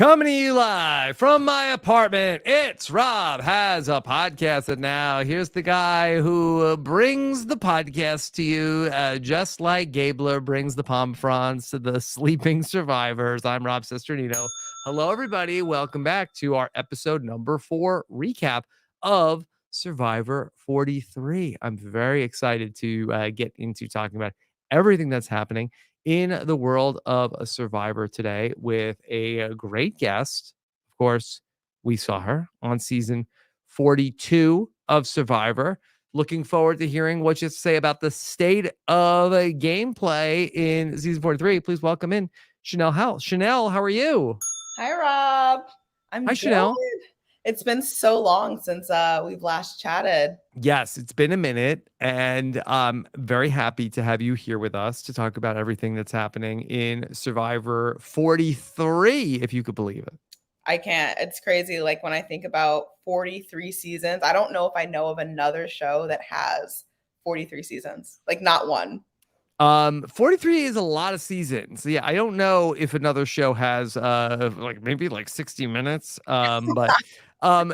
Coming to you live from my apartment, it's Rob Has a Podcast. And now here's the guy who brings the podcast to you, just like Gabler brings the palm fronds to the sleeping survivors. I'm Rob Cesternino. Hello, everybody. Welcome back to our episode number 4 recap of Survivor 43. I'm very excited to get into talking about everything that's happening in the world of a Survivor today with a great guest. Of course, we saw her on season 42 of Survivor. Looking forward to hearing what you have to say about the state of gameplay in season 43. Please welcome in Chanelle Howell. Chanelle, how are you? Hi, Rob. I'm Hi, good. Chanelle. It's been so long since we've last chatted. Yes, it's been a minute, and I'm very happy to have you here with us to talk about everything that's happening in Survivor 43, if you could believe it. I can't. It's crazy. Like when I think about 43 seasons, I don't know if I know of another show that has 43 seasons. Like not one. 43 is a lot of seasons. Yeah, I don't know if another show has maybe 60 minutes. But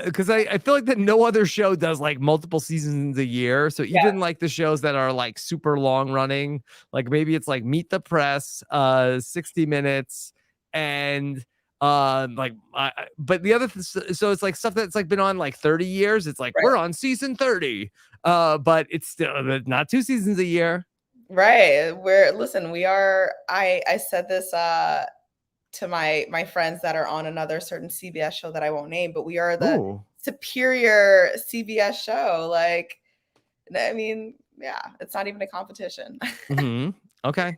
because I feel like that no other show does like multiple seasons a year. So even like the shows that are like super long running, like maybe it's like Meet the Press, 60 minutes, and but the other so it's like stuff that's like been on like 30 years. It's like we're on season 30, but it's still not 2 seasons a year. Right. We are, I said this to my friends that are on another certain CBS show that I won't name, but we are the superior CBS show. Like, I mean, yeah, it's not even a competition. Okay.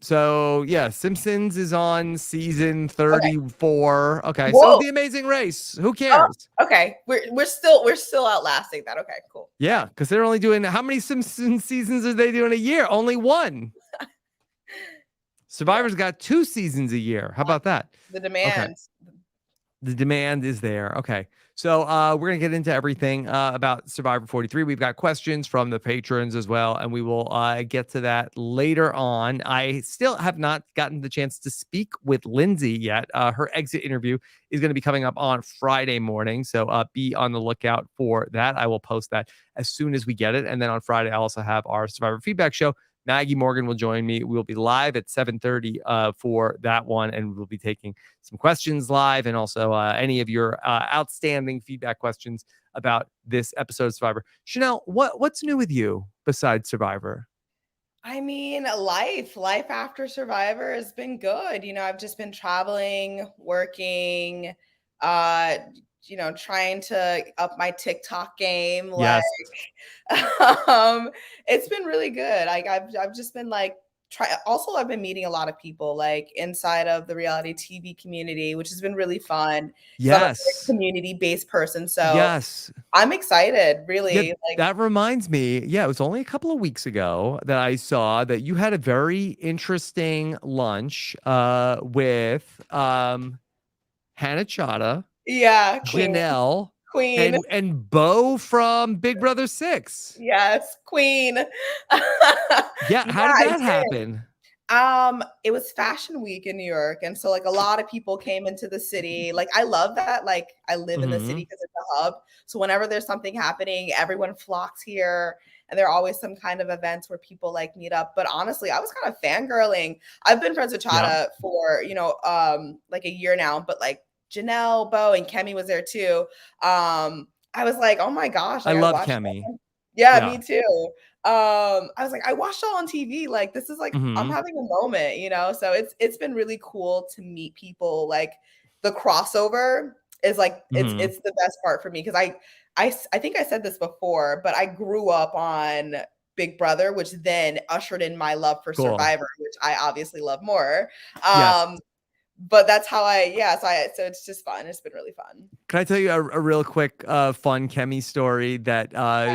So yeah, Simpsons is on season 34. Okay. Whoa. So The Amazing Race. Who cares? Oh, okay. We're still outlasting that. Okay, cool. Yeah, because they're only doing how many Simpsons seasons are they doing a year? Only one. Survivor's got 2 seasons a year. How about that? The demand. Okay. The demand is there. Okay. So we're going to get into everything about Survivor 43. We've got questions from the patrons as well, and we will get to that later on. I still have not gotten the chance to speak with Lindsay yet. Her exit interview is going to be coming up on Friday morning, so be on the lookout for that. I will post that as soon as we get it. And then on Friday, I'll also have our Survivor feedback show. Maggie Morgan will join me. We'll be live at 7:30 for that one, and we'll be taking some questions live and also any of your outstanding feedback questions about this episode of Survivor. Chanelle, what's new with you besides Survivor? I mean, life after Survivor has been good. You know, I've just been traveling, working, trying to up my TikTok game. Yes. It's been really good. Like I've just been like I've been meeting a lot of people like inside of the reality TV community, which has been really fun. Yes. So I'm a community-based person. So yes, I'm exciid, really. Yeah, that reminds me. Yeah, it was only a couple of weeks ago that I saw that you had a very interesting lunch with Hannah Chata. Yeah, Chanelle, Queen, and Bo from Big Brother 6. Yes, Queen. Yeah, how did that happen? It was Fashion Week in New York, and so like a lot of people came into the city. Like I love that. Like I live in the city because it's a hub. So whenever there's something happening, everyone flocks here. And there are always some kind of events where people like meet up. But honestly, I was kind of fangirling. I've been friends with Chata for, like a year now, but like Janelle, Bo, and Kemi was there too. I was like, oh my gosh. Like, I love Kemi. Yeah, me too. I was like, I watched y'all on TV. Like, this is like, I'm having a moment, So it's been really cool to meet people. Like the crossover is like, it's the best part for me. Cause I think I said this before, but I grew up on Big Brother, which then ushered in my love for Survivor, which I obviously love more. But that's how so it's just fun. It's been really fun. Can I tell you a real quick fun Kemi story that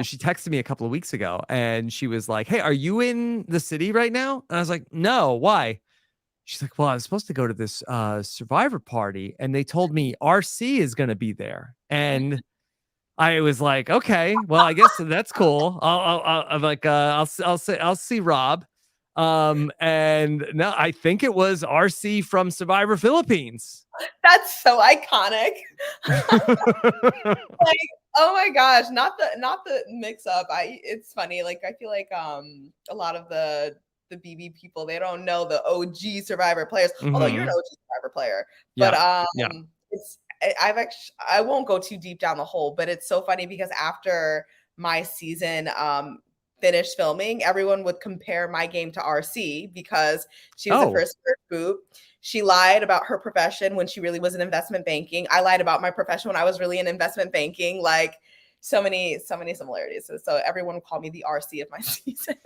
she texted me a couple of weeks ago, and she was like, hey, are you in the city right now? And I was like, no, why? She's like, well, I was supposed to go to this Survivor party, and they told me RC is going to be there. And I was like, okay, well, I guess that's cool. I'll see Rob. And no, I think it was RC from Survivor Philippines. That's so iconic. Like, oh my gosh, not the mix up. It's funny. Like I feel like a lot of the BB people, they don't know the OG Survivor players. Although you're an OG Survivor player. But Yeah. it's I've actually I won't go too deep down the hole, but it's so funny because after my season finished filming, everyone would compare my game to RC because she was the first boot. She lied about her profession when she really was in investment banking. I lied about my profession when I was really in investment banking. Like so many similarities. So everyone would call me the RC of my season.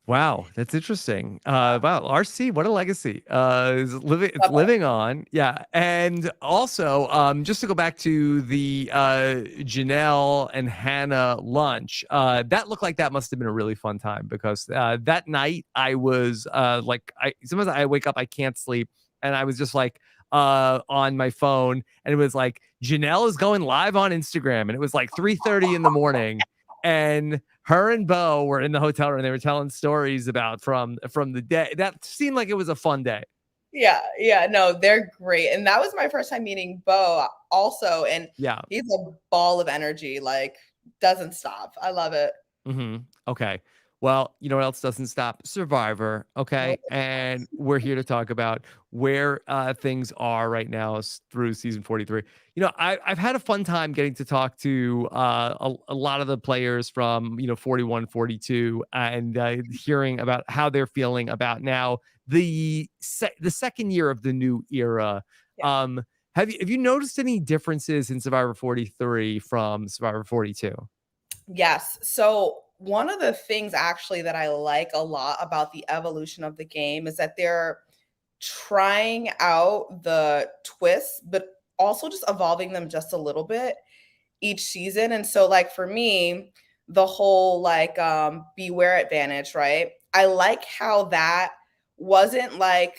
Wow, that's interesting. Wow, RC, what a legacy. Is living on. Yeah. And also, just to go back to the Chanelle and Hannah lunch, that looked like that must have been a really fun time because that night I was sometimes I wake up, I can't sleep, and I was just like on my phone, and it was like Chanelle is going live on Instagram, and it was like 3:30 in the morning. And her and Bo were in the hotel room. They were telling stories about from the day. That seemed like it was a fun day. Yeah, no, they're great. And that was my first time meeting Bo also. And yeah, he's a ball of energy, like doesn't stop. I love it. Okay. Well, you know what else doesn't stop? Survivor. Okay. Nope. And we're here to talk about where things are right now through season 43. You know, I've had a fun time getting to talk to a lot of the players from, 41, 42, and hearing about how they're feeling about now the second year of the new era. Yeah. Have you noticed any differences in Survivor 43 from Survivor 42? Yes. So one of the things actually that I like a lot about the evolution of the game is that they're trying out the twists, but also just evolving them just a little bit each season. And so like for me, the whole like beware advantage, right? I like how wasn't like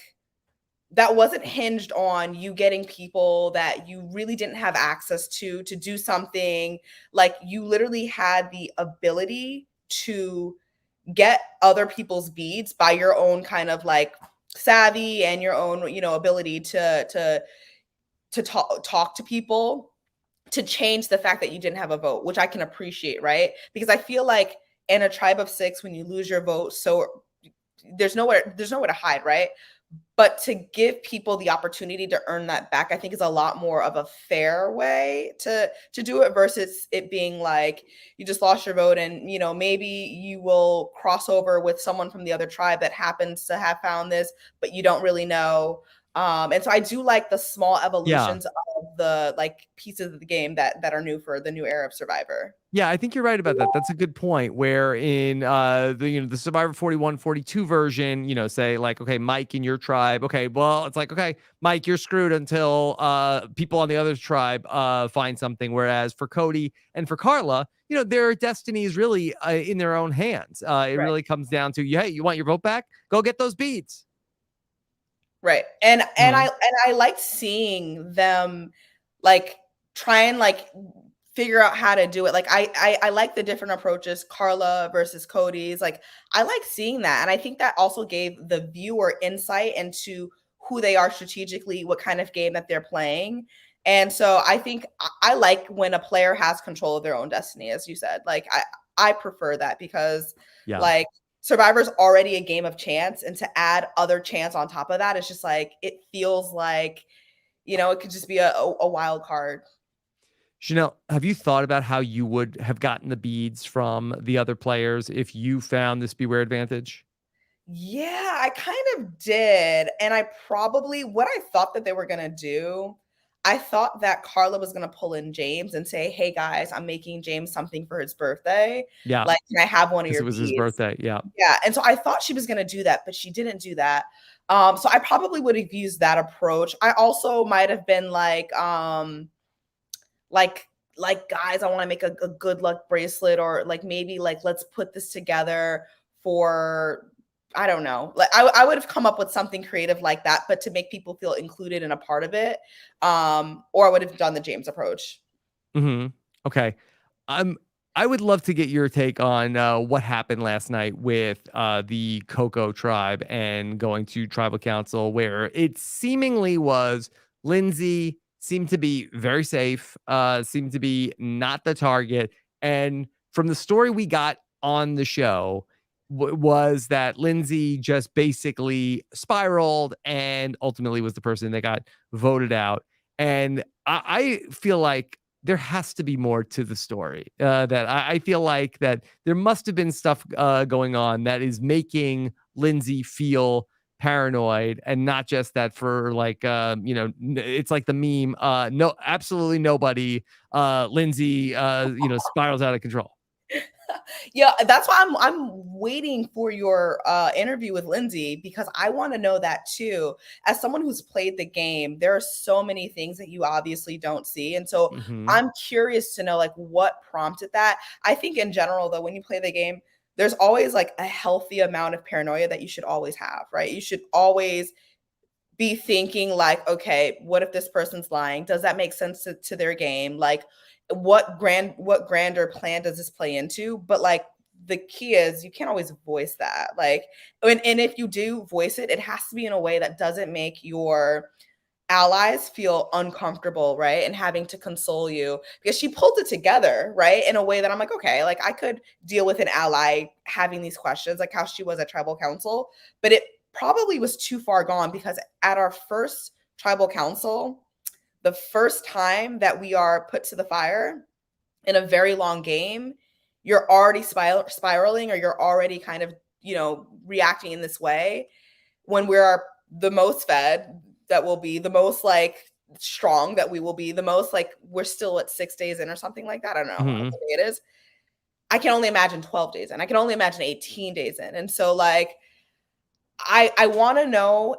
that wasn't hinged on you getting people that you really didn't have access to do something. Like you literally had the ability to get other people's beads by your own kind of like savvy and your own, ability to talk to people, to change the fact that you didn't have a vote, which I can appreciate, right? Because I feel like in a tribe of 6, when you lose your vote, so there's nowhere to hide, right? But to give people the opportunity to earn that back, I think is a lot more of a fair way to do it versus it being like you just lost your vote and maybe you will cross over with someone from the other tribe that happens to have found this, but you don't really know. And so I do like the small evolutions of the like pieces of the game that are new for the new era of Survivor. Yeah, I think you're right about that. That's a good point. Where in the Survivor 41, 42 version, say like, okay, Mike in your tribe. Okay, well, it's like, okay, Mike, you're screwed until people on the other tribe find something. Whereas for Cody and for Carla, their destiny is really in their own hands. It Right. really comes down to, hey, you want your vote back? Go get those beads. Right. And I like seeing them like try and like figure out how to do it. Like I like the different approaches, Carla versus Cody's. Like I like seeing that. And I think that also gave the viewer insight into who they are strategically, what kind of game that they're playing. And so I think I like when a player has control of their own destiny, as you said. Like I prefer that because like Survivor's already a game of chance, and to add other chance on top of that, it's just like it feels like, it could just be a wild card. Chanelle, have you thought about how you would have gotten the beads from the other players if you found this beware advantage? Yeah, I kind of did. And what I thought that they were going to do, I thought that Carla was going to pull in James and say, hey guys, I'm making James something for his birthday. Yeah. Like, can I have one of your It was beads? his birthday. Yeah. Yeah. And so I thought she was going to do that, but she didn't do that. So I probably would have used that approach. I also might have been like guys, I want to make a good luck bracelet, or like maybe like let's put this together for, I don't know, like I would have come up with something creative like that, but to make people feel included in a part of it. Or I would have done the James approach. Okay. I would love to get your take on what happened last night with the Coco tribe and going to tribal council, where it seemingly was Lindsay seemed to be very safe, seemed to be not the target. And from the story we got on the show, was that Lindsay just basically spiraled and ultimately was the person that got voted out. And I feel like there has to be more to the story. That I feel like that there must have been stuff going on that is making Lindsay feel paranoid, and not just that for like it's like the meme. No, absolutely nobody. Lindsay, spirals out of control. Yeah, that's why I'm waiting for your interview with Lindsay, because I want to know that too. As someone who's played the game, there are so many things that you obviously don't see, and so Hmm. I'm curious to know like what prompted that. I think in general though, when you play the game, there's always like a healthy amount of paranoia that you should always have, right? You should always be thinking like, okay, what if this person's lying? Does that make sense to their game? Like, what grander plan does this play into? But like, the key is you can't always voice that. Like, and if you do voice it, it has to be in a way that doesn't make your allies feel uncomfortable, right? And having to console you, because she pulled it together, right? In a way that I'm like, okay, like I could deal with an ally having these questions, like how she was at tribal council, but it probably was too far gone, because at our first tribal council, the first time that we are put to the fire in a very long game, you're already spiraling, or you're already kind of, reacting in this way when we're the most fed, that will be the most like strong, that we will be the most like, we're still at 6 days in or something like that. I don't know how Hmm. many it is. I can only imagine 12 days in. I can only imagine 18 days in. And so like I want to know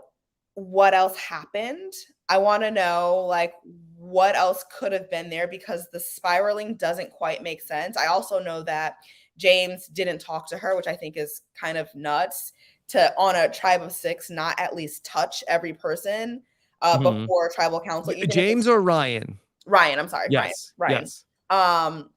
what else happened. I want to know like what else could have been there, because the spiraling doesn't quite make sense. I also know that James didn't talk to her, which I think is kind of nuts, to on a tribe of 6 not at least touch every person Hmm. before tribal council, even if James it's or Ryan? Ryan. I'm sorry, Ryan. Yes. Ryan. Yes. Um,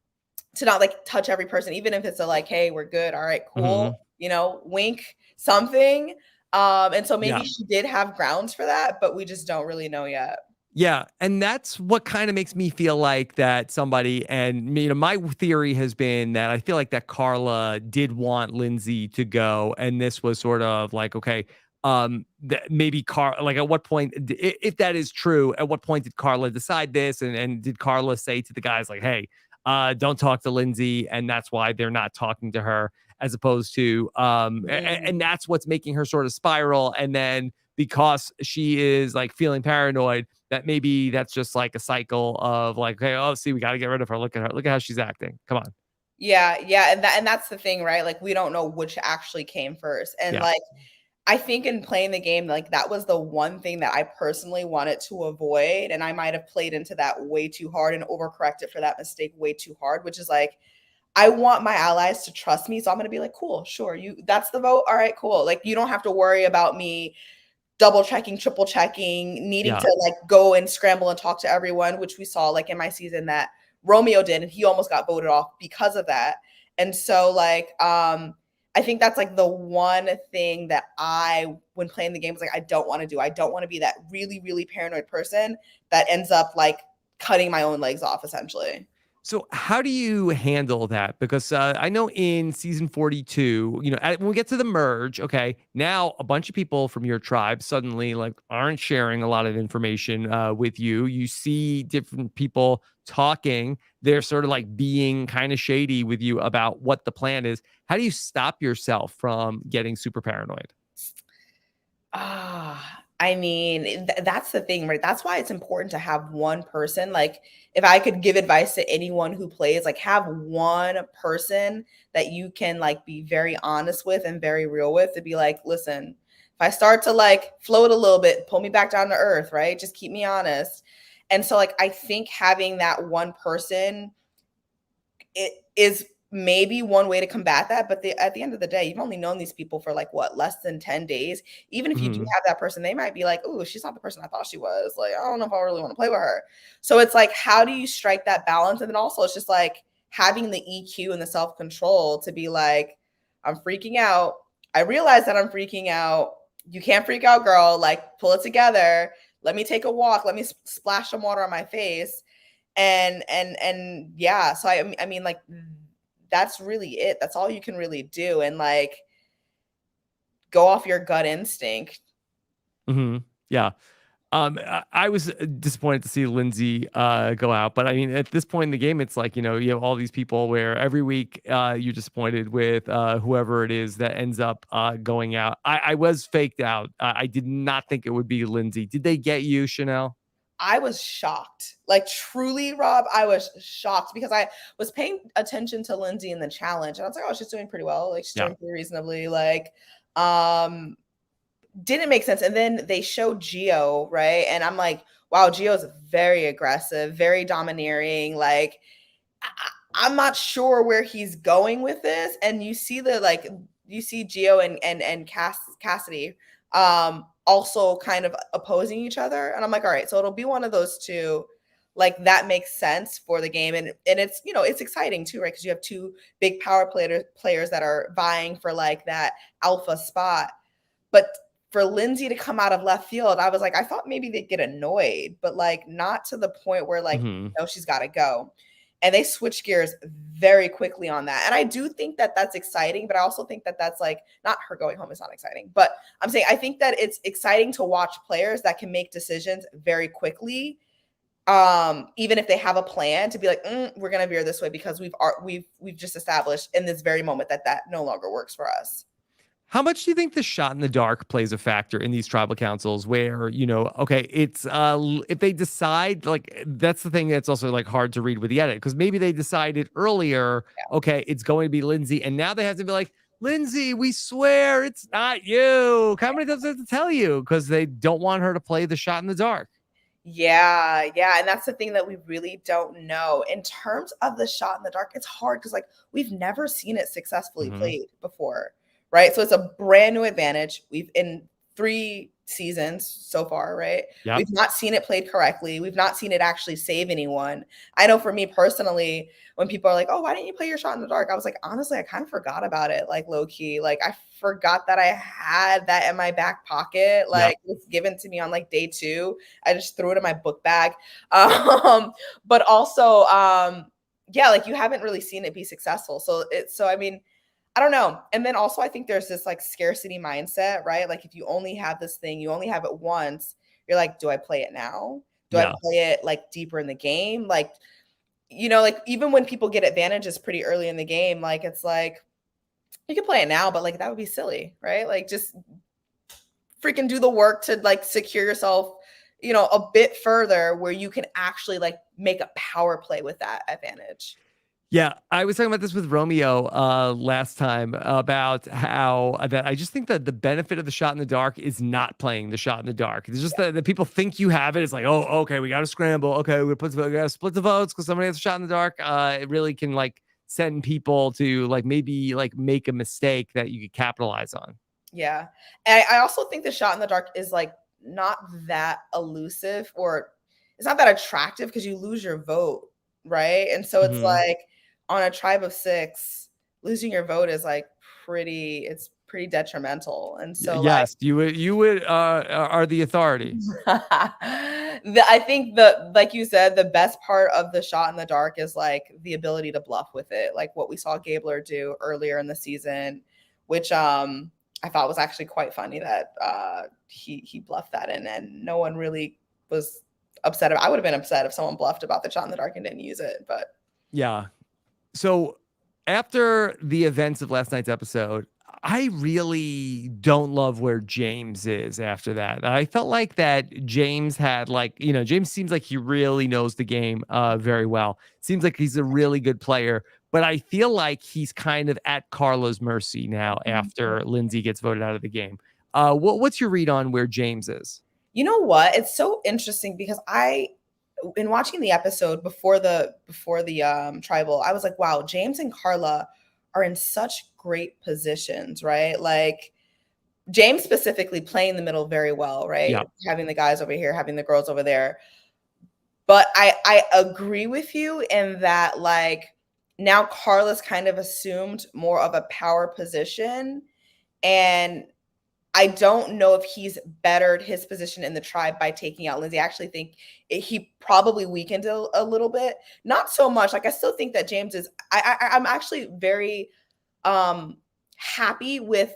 to not like touch every person, even if it's a like, hey, we're good, all right, cool, Hmm. wink, something. And so maybe Yeah. she did have grounds for that, but we just don't really know yet. Yeah, and that's what kind of makes me feel like that somebody, and my theory has been that I feel like that Carla did want Lindsay to go, and this was sort of like, okay, that maybe like at what point, if that is true, at what point did Carla decide this, and did Carla say to the guys like, hey, don't talk to Lindsay, and that's why they're not talking to her, as opposed to and Mm. that's what's making her sort of spiral, and then because she is like feeling paranoid, that maybe that's just like a cycle of like, hey, oh, see, we got to get rid of her. Look at her. Look at how she's acting. Come on. Yeah, yeah, and that's the thing, right? Like we don't know which actually came first. And Yeah. like I think in playing the game, like that was the one thing that I personally wanted to avoid. And I might have played into that way too hard and overcorrected for that mistake way too hard, which is like, I want my allies to trust me. So I'm going to be like, cool, sure. That's the vote. All right, cool. Like you don't have to worry about me double checking, triple checking, needing Yeah. to like go and scramble and talk to everyone, which we saw like in my season that Romeo did, and he almost got voted off because of that. And so like I think that's like the one thing that when playing the game, was like, I don't want to do. I don't want to be that really, really paranoid person that ends up like cutting my own legs off essentially. So how do you handle that? Because I know in season 42, when we get to the merge, okay, now a bunch of people from your tribe suddenly like aren't sharing a lot of information with you. You see different people talking. They're sort of like being kind of shady with you about what the plan is. How do you stop yourself from getting super paranoid? I mean, that's the thing, right? That's why it's important to have one person. Like, if I could give advice to anyone who plays, like, have one person that you can like be very honest with and very real with, to be like, listen, if I start to like float a little bit, pull me back down to earth, right? Just keep me honest. And so, like, I think having that one person, it is maybe one way to combat that. But at the end of the day, you've only known these people for like what, less than 10 days. Even if you do Mhm. have that person, they might be like, oh, she's not the person I thought she was. Like, I don't know if I really want to play with her. So it's like, how do you strike that balance? And then also it's just like having the EQ and the self-control to be like, I'm freaking out. I realize that I'm freaking out. You can't freak out, girl. Like, pull it together. Let me take a walk. Let me splash some water on my face. And yeah, so I mean, like, that's really it. That's all you can really do. And like, go off your gut instinct. Yeah. I was disappointed to see Lindsay go out, but I mean, at this point in the game, it's like, you have all these people where every week you're disappointed with whoever it is that ends up going out. I was faked out. I did not think it would be Lindsay. Did they get you, Chanelle? I was shocked. Like, truly, Rob, I was shocked because I was paying attention to Lindsay in the challenge, and I was like, oh, she's doing pretty well. Like, she's doing pretty reasonably. Like, didn't make sense. And then they showed Gio, right? And I'm like, wow, Gio's very aggressive, very domineering. Like, I'm not sure where he's going with this. And you see you see Gio and Cassidy also kind of opposing each other. And I'm like, all right, so it'll be one of those two. Like, that makes sense for the game. And it's, it's exciting too, right? Because you have two big power players that are vying for like that alpha spot. But for Lindsay to come out of left field, I was like, I thought maybe they'd get annoyed, but like not to the point where like, no, she's got to go. And they switch gears very quickly on that. And I do think that that's exciting, but I also think that that's like, not her going home is not exciting, but I'm saying I think that it's exciting to watch players that can make decisions very quickly, even if they have a plan, to be like, we're going to veer this way because we've just established in this very moment that no longer works for us. How much do you think the shot in the dark plays a factor in these tribal councils where, okay, it's if they decide, like, that's the thing that's also like hard to read with the edit, because maybe they decided earlier, okay, it's going to be Lindsay, and now they have to be like, Lindsay, we swear it's not you. How many times do they have to tell you? Because they don't want her to play the shot in the dark. Yeah. And that's the thing that we really don't know. In terms of the shot in the dark, it's hard because like we've never seen it successfully played before. Right. So it's a brand new advantage. We've in 3 seasons so far, right? Yep. We've not seen it played correctly. We've not seen it actually save anyone. I know for me personally, when people are like, oh, why didn't you play your shot in the dark? I was like, honestly, I kind of forgot about it. Like, low key, like I forgot that I had that in my back pocket. Like, it was given to me on like day 2. I just threw it in my book bag. But also, yeah, like you haven't really seen it be successful. So I mean, I don't know. And then also I think there's this like scarcity mindset, right? Like if you only have this thing, you only have it once, you're like, do I play it now? Do I play it like deeper in the game? Like, like even when people get advantages pretty early in the game, like it's like, you can play it now, but like that would be silly, right? Like just freaking do the work to like secure yourself, a bit further where you can actually like make a power play with that advantage. Yeah, I was talking about this with Romeo last time about how that I just think that the benefit of the shot in the dark is not playing the shot in the dark. It's just that people think you have it. It's like, oh, okay, we got to scramble. Okay, we got to split the votes because somebody has a shot in the dark. It really can like send people to like maybe like make a mistake that you could capitalize on. Yeah, and I also think the shot in the dark is like not that elusive, or it's not that attractive because you lose your vote, right? And so it's like, on a tribe of 6, losing your vote is like pretty detrimental. And so yes, you would are the authority. I think like you said, the best part of the shot in the dark is like the ability to bluff with it, like what we saw Gabler do earlier in the season, which I thought was actually quite funny that he bluffed that in, and no one really was upset. I would have been upset if someone bluffed about the shot in the dark and didn't use it, but yeah. So after the events of last night's episode, I really don't love where James is after that. I felt like that James had like, James seems like he really knows the game very well. Seems like he's a really good player, but I feel like he's kind of at Carla's mercy now after Lindsay gets voted out of the game. What's your read on where James is? You know what? It's so interesting because in watching the episode before the tribal, I was like, wow, James and Carla are in such great positions, right? Like James specifically playing the middle very well, right? Yeah. Having the guys over here, having the girls over there. But I agree with you in that, like, now Carla's kind of assumed more of a power position, and I don't know if he's bettered his position in the tribe by taking out Lindsay. I actually think he probably weakened a little bit. Not so much. Like, I still think that James is. I'm actually very happy with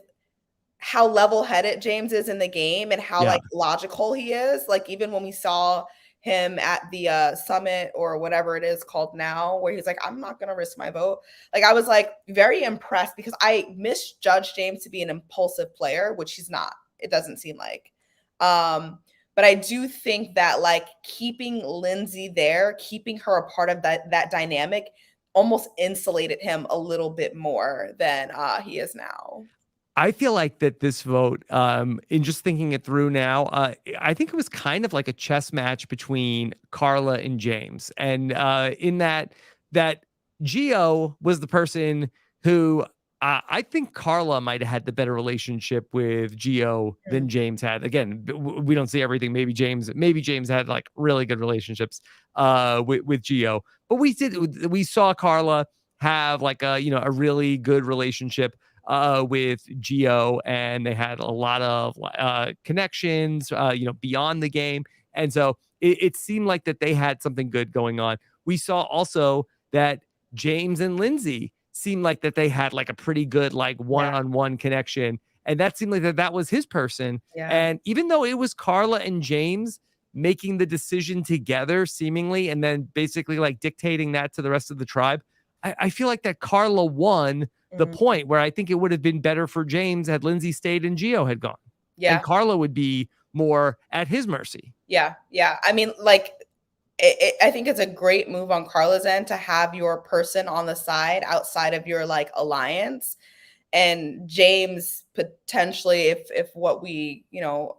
how level-headed James is in the game and how like logical he is. Like, even when we saw him at the summit or whatever it is called now, where he's like, I'm not gonna risk my vote. Like, I was like very impressed because I misjudged James to be an impulsive player, which he's not. It doesn't seem like. But I do think that like keeping Lindsay there, keeping her a part of that dynamic almost insulated him a little bit more than he is now. I feel like that this vote, in just thinking it through now, I think it was kind of like a chess match between Carla and James, and in that Gio was the person who I think Carla might have had the better relationship with Gio than James had. Again, we don't see everything. Maybe James had like really good relationships with Gio, but we saw Carla have like a really good relationship with Gio, and they had a lot of connections, beyond the game. And so it seemed like that they had something good going on. We saw also that James and Lindsay seemed like that they had like a pretty good like one-on-one connection. And that seemed like that was his person. Yeah. And even though it was Carla and James making the decision together seemingly, and then basically like dictating that to the rest of the tribe, I feel like that Carla won the point where I think it would have been better for James had Lindsay stayed and Gio had gone. Yeah. And Carla would be more at his mercy. Yeah. Yeah. I mean, like, I think it's a great move on Carla's end to have your person on the side outside of your like alliance. And James potentially, if what we,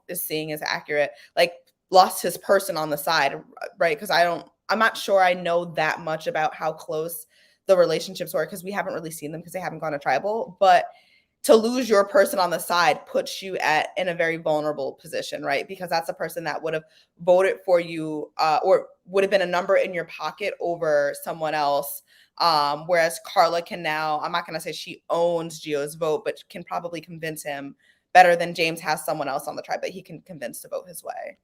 is seeing is accurate, like lost his person on the side, right? Because I'm not sure I know that much about how close the relationships were because we haven't really seen them because they haven't gone to tribal. But to lose your person on the side puts you in a very vulnerable position, right? Because that's a person that would have voted for you or would have been a number in your pocket over someone else. Whereas Carla can now, I'm not going to say she owns Gio's vote, but can probably convince him better than James has someone else on the tribe that he can convince to vote his way.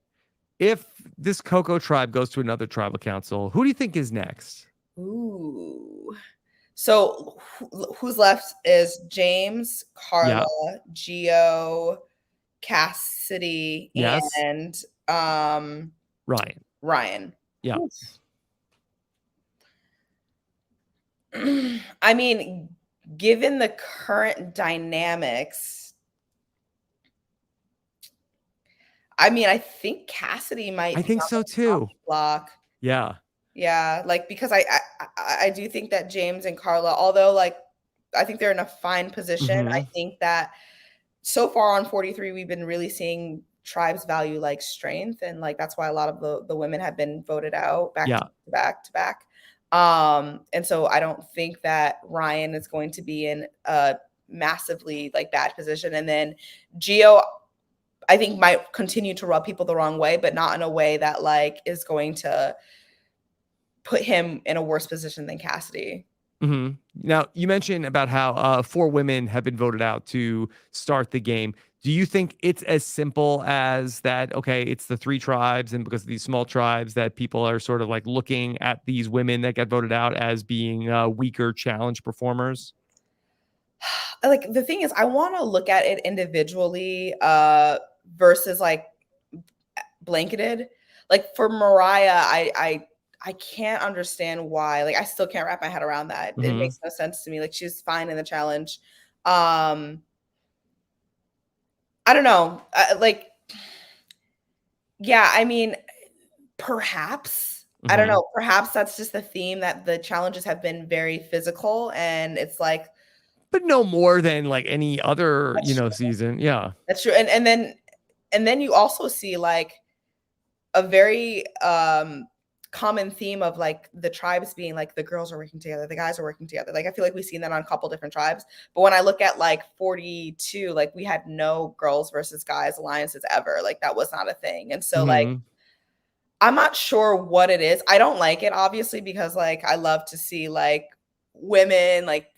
If this Coco tribe goes to another tribal council, who do you think is next? Ooh. So who's left is James, Carla, Gio, Cassidy, and Ryan. Yeah. I mean, given the current dynamics, I mean, I think Cassidy might. I think so too. Block. Yeah. Yeah, like because I do think that James and Carla, although like I think they're in a fine position, I think that so far on 43 we've been really seeing tribes value like strength, and like that's why a lot of the women have been voted out back to back. And so I don't think that Ryan is going to be in a massively like bad position, and then Gio I think might continue to rub people the wrong way, but not in a way that like is going to put him in a worse position than Cassidy. Now, you mentioned about how 4 women have been voted out to start the game. Do you think it's as simple as that, okay, it's the 3 tribes, and because of these small tribes that people are sort of like looking at these women that get voted out as being weaker challenge performers? Like, the thing is, I want to look at it individually versus like blanketed. Like for Mariah, I can't understand why. Like, I still can't wrap my head around that. It makes no sense to me. Like, she's fine in the challenge. I don't know. Yeah, I mean, perhaps. I don't know. Perhaps that's just the theme that the challenges have been very physical, and it's like, but no more than like any other, season. Yeah, that's true. And then you also see like a very common theme of like the tribes being like the girls are working together, the guys are working together. Like I feel like we've seen that on a couple different tribes. But when I look at like 42, like we had no girls versus guys alliances ever. Like that was not a thing. And so like I'm not sure what it is. I don't like it obviously because like I love to see like women, like,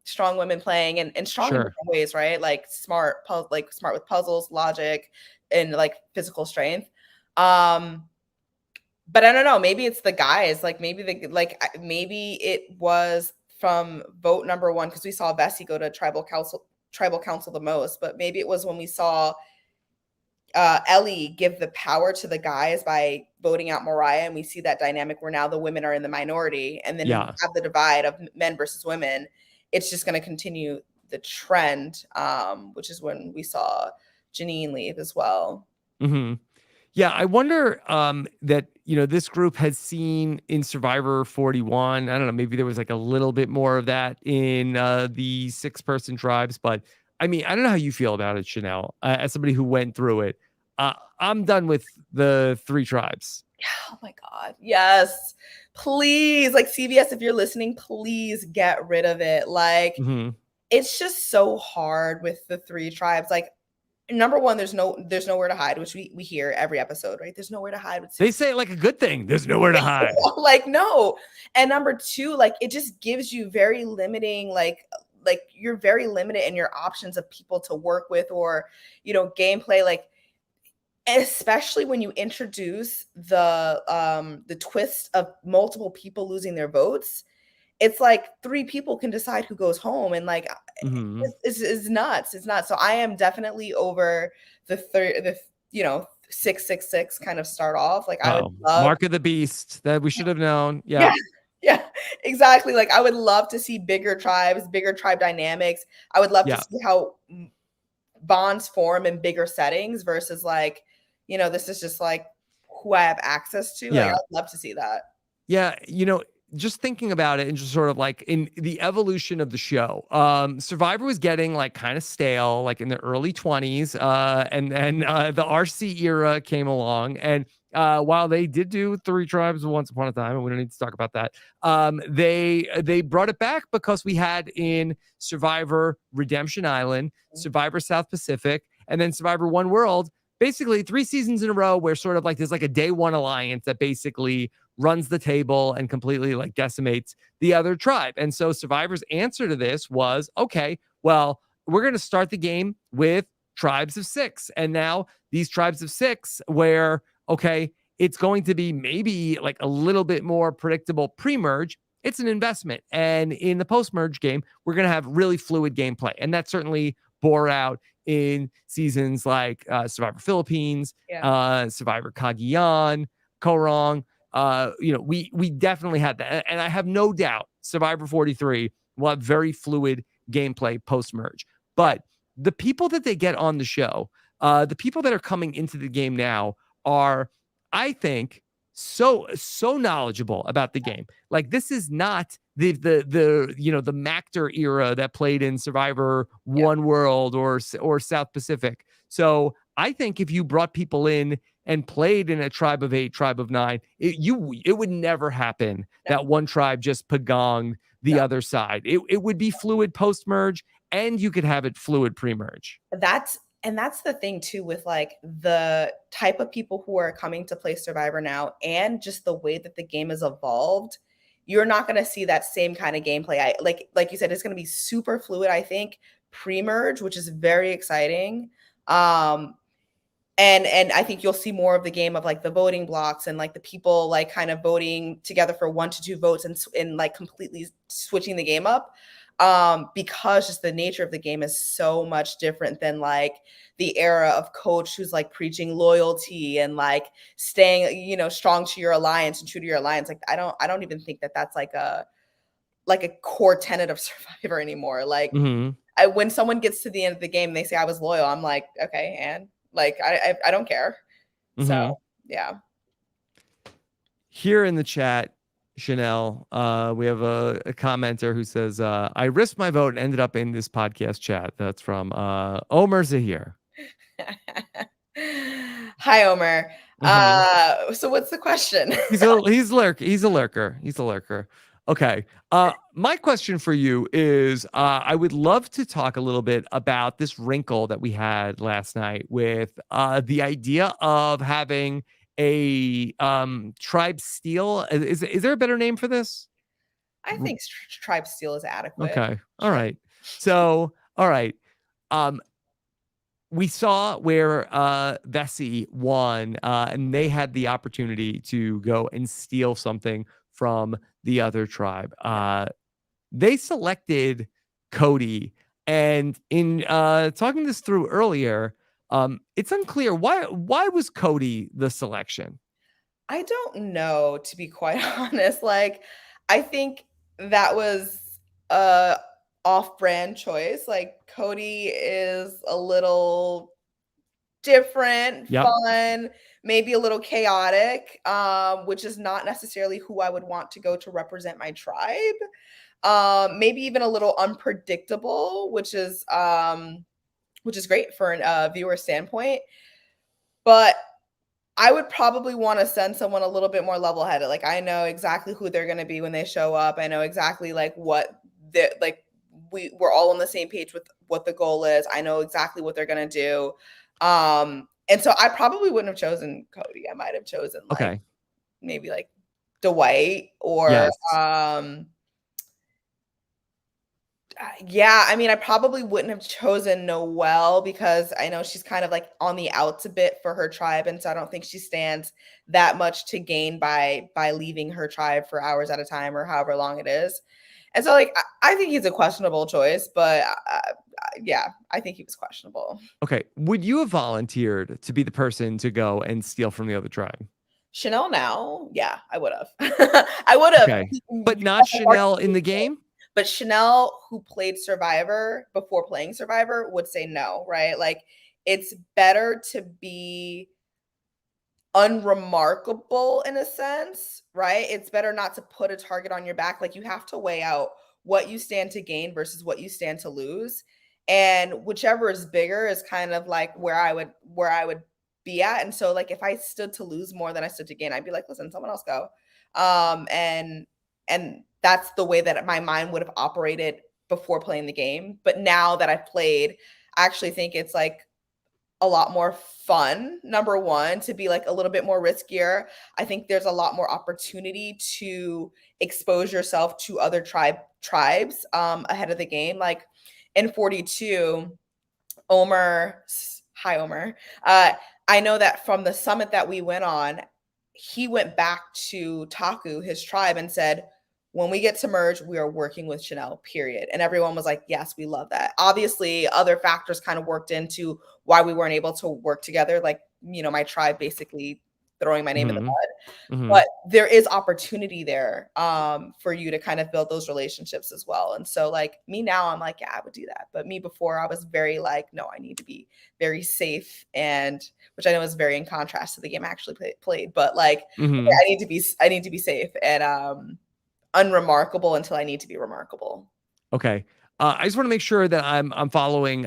strong women playing and strong in Sure. different ways, right? Like smart with puzzles, logic, and like physical strength. But I don't know, maybe it's the guys, like maybe it was from vote number 1 because we saw Vesey go to tribal council the most, but maybe it was when we saw Ellie give the power to the guys by voting out Mariah, and we see that dynamic where now the women are in the minority, and then we Yeah. have the divide of men versus women. It's just going to continue the trend, which is when we saw Janine leave as well. Mm-hmm. Yeah, I wonder that this group has seen in Survivor 41. I don't know, maybe there was like a little bit more of that in the 6-person tribes, but I mean, I don't know how you feel about it, Chanelle, as somebody who went through it. I'm done with the 3 tribes. Oh my God. Yes. Please, like CBS, if you're listening, please get rid of it. Like, it's just so hard with the 3 tribes. Like, number 1, there's nowhere to hide, which we hear every episode, right? There's nowhere to hide with 6. They say it like a good thing. There's nowhere to hide. Like, no. And number 2, like, it just gives you very limiting, like you're very limited in your options of people to work with or, gameplay. Like, especially when you introduce the twist of multiple people losing their votes. It's like 3 people can decide who goes home, and like it's nuts. It's nuts. So I am definitely over the 666 kind of start off. Like, I would love Mark of the Beast that we should have known. Yeah, exactly. Like, I would love to see bigger tribes, bigger tribe dynamics. I would love to see how bonds form in bigger settings versus like, this is just like who I have access to. Like, I'd love to see that. Yeah, just thinking about it and just sort of like in the evolution of the show, Survivor was getting like kind of stale, like in the early 20s, and then the RC era came along, and while they did do 3 tribes once upon a time, and we don't need to talk about that, they brought it back because we had in Survivor Redemption Island, Survivor South Pacific, and then Survivor One World. Basically 3 seasons in a row where sort of like there's like a day one alliance that basically runs the table and completely like decimates the other tribe. And so Survivor's answer to this was, okay, well, we're going to start the game with tribes of 6. And now these tribes of 6 where, okay, it's going to be maybe like a little bit more predictable pre-merge. It's an investment. And in the post-merge game, we're going to have really fluid gameplay. And that certainly bore out in seasons like Survivor Philippines, Survivor Cagayan, Korong. We definitely had that. And I have no doubt Survivor 43 will have very fluid gameplay post-merge. But the people that they get on the show, the people that are coming into the game now are, I think, so knowledgeable about the game. Like, this is not the Mactor era that played in Survivor One World or South Pacific. So I think if you brought people in and played in a tribe of 8, tribe of 9, it would never happen that one tribe just pagonged the other side. It would be fluid post-merge, and you could have it fluid pre-merge. That's the thing too, with like the type of people who are coming to play Survivor now, and just the way that the game has evolved. You're not going to see that same kind of gameplay. Like you said, it's going to be super fluid, I think, pre-merge, which is very exciting. And I think you'll see more of the game of like the voting blocks and like the people like kind of voting together for 1 to 2 votes and like completely switching the game up. Because just the nature of the game is so much different than like the era of coach who's like preaching loyalty and like staying, strong to your alliance and true to your alliance. Like, I don't even think that that's like a core tenet of Survivor anymore. Like, when someone gets to the end of the game and they say I was loyal, I'm like, okay, and like, I don't care. So yeah. Here in the chat, Chanelle, we have a commenter who says, I risked my vote and ended up in this podcast chat. That's from Omer Zahir. Hi, Omer. So what's the question? He's a lurker. He's a lurker. Okay. My question for you is, I would love to talk a little bit about this wrinkle that we had last night with the idea of having a tribe steal. Is there a better name for this? I think tribe steal is adequate. Okay. All Sure. right. So, all right. Um, we saw where Vessi won, and they had the opportunity to go and steal something from the other tribe. They selected Cody, and in talking this through earlier, it's unclear why was Cody the selection. I don't know, to be quite honest. Like, I think that was a off-brand choice. Like, Cody is a little different, Yep. fun, maybe a little chaotic, which is not necessarily who I would want to go to represent my tribe. Maybe even a little unpredictable, which is great for a viewer standpoint. But I would probably want to send someone a little bit more level-headed. Like, I know exactly who they're going to be when they show up. I know exactly like what the like we're all on the same page with what the goal is. I know exactly what they're going to do. And so I probably wouldn't have chosen Cody. I might have chosen like Okay. maybe like Dwight or Yes. yeah, I mean, I probably wouldn't have chosen Noelle because I know she's kind of like on the outs a bit for her tribe, and so I don't think she stands that much to gain by leaving her tribe for hours at a time or however long it is. And so, like, I think he's a questionable choice, but yeah, I think he was questionable. Okay. Would you have volunteered to be the person to go and steal from the other tribe? Chanelle now, yeah, I would have. I would have. Okay. But not Chanelle in the game? But Chanelle, who played Survivor before playing Survivor, would say no, right? Like, it's better to be unremarkable in a sense, right? It's better not to put a target on your back. Like, you have to weigh out what you stand to gain versus what you stand to lose. And whichever is bigger is kind of like where I would be at. And so, like, if I stood to lose more than I stood to gain, I'd be like, listen, someone else go. And that's the way that my mind would have operated before playing the game. But now that I've played, I actually think it's like a lot more fun, number one, to be like a little bit more riskier. I think there's a lot more opportunity to expose yourself to other tribes ahead of the game. Like in 42, Omer, hi Omer. I know that from the summit that we went on, he went back to Taku, his tribe, and said, when we get to merge, we are working with Chanelle, period. And everyone was like, yes, we love that. Obviously, other factors kind of worked into why we weren't able to work together. Like, my tribe basically throwing my name in the Mhm. mud. Mhm. But there is opportunity there for you to kind of build those relationships as well. And so, like, me now, I'm like, yeah, I would do that. But me before, I was very like, no, I need to be very safe, and which I know is very in contrast to the game I actually played. But like, okay, Mhm. I need to be safe and unremarkable until I need to be remarkable. Okay. I just want to make sure that I'm following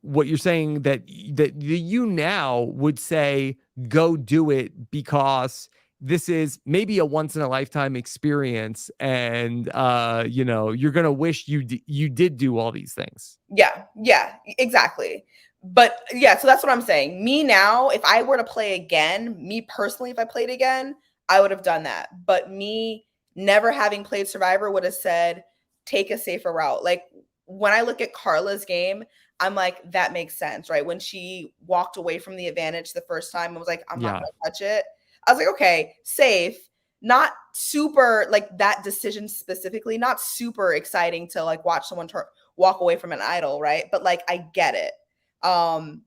what you're saying, that you now would say go do it because this is maybe a once in a lifetime experience, and you're gonna wish you did do all these things. Yeah, exactly. But yeah, so that's what I'm saying. Me now, if I were to play again, me personally, if I played again, I would have done that. But me never having played Survivor would have said, take a safer route. Like when I look at Carla's game, I'm like, that makes sense, right? When she walked away from the advantage the first time, I was like, I'm not Yeah. gonna touch it. I was like, okay, safe. Not super like that decision specifically, not super exciting to like watch someone walk away from an idol, right? But like I get it. Um,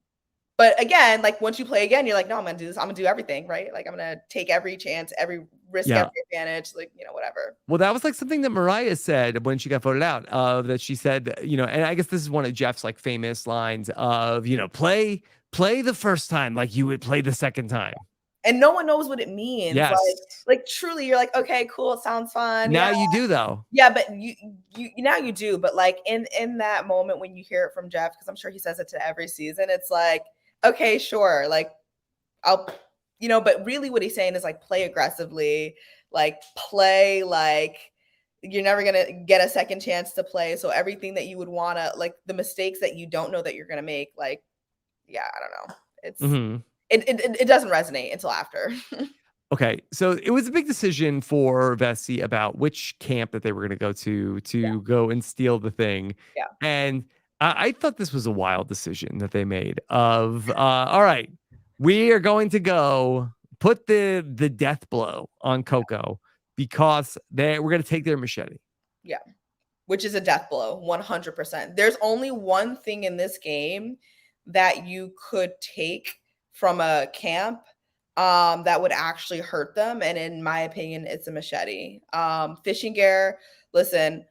but again, like once you play again, you're like, no, I'm gonna do this. I'm gonna do everything, right? Like I'm gonna take every chance, every risk, every Yeah. advantage, like whatever. Well, that was like something that Mariah said when she got voted out. That she said, and I guess this is one of Jeff's like famous lines of, play the first time like you would play the second time. And no one knows what it means. Yes. Like truly, you're like, okay, cool, it sounds fun. Yeah, Now you do though. yeah, but you now you do. But like in that moment when you hear it from Jeff, because I'm sure he says it to every season, it's like, okay, sure, like I'll, but really what he's saying is like play aggressively, like play like you're never gonna get a second chance to play. So everything that you would wanna like the mistakes that you don't know that you're gonna make, like, yeah, I don't know. Mhm. It doesn't resonate until after. Okay, so it was a big decision for Vessi about which camp that they were going to go to go and steal the thing, Yeah. and I thought this was a wild decision that they made. Of all right, we are going to go put the death blow on Coco because we're going to take their machete. Yeah. Which is a death blow, 100%. There's only one thing in this game that you could take from a camp that would actually hurt them. And in my opinion, it's a machete. Fishing gear, listen,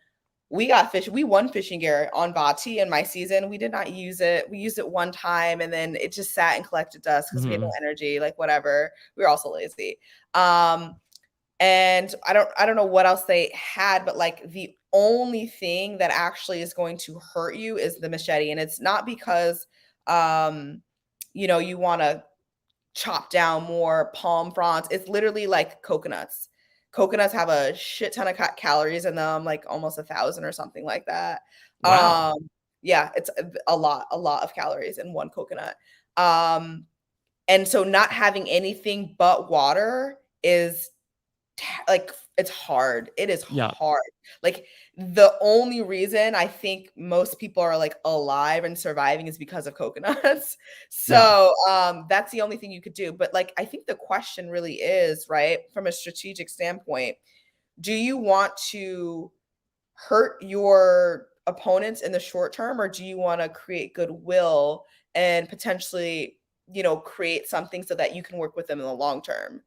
we won fishing gear on Vati in my season. We did not use it. We used it one time and then it just sat and collected dust because we had no energy, like whatever. We were also lazy. And I don't know what else they had, but like the only thing that actually is going to hurt you is the machete. And it's not because you want to chop down more palm fronds. It's literally like coconuts. Coconuts have a shit ton of calories in them, like almost 1,000 or something like that. Wow. Yeah, it's a lot of calories in one coconut. And so not having anything but water is like it's hard. It is hard. Like the only reason I think most people are like alive and surviving is because of coconuts. So that's the only thing you could do. But like I think the question really is, right, from a strategic standpoint, do you want to hurt your opponents in the short term, or do you want to create goodwill and potentially, create something so that you can work with them in the long term?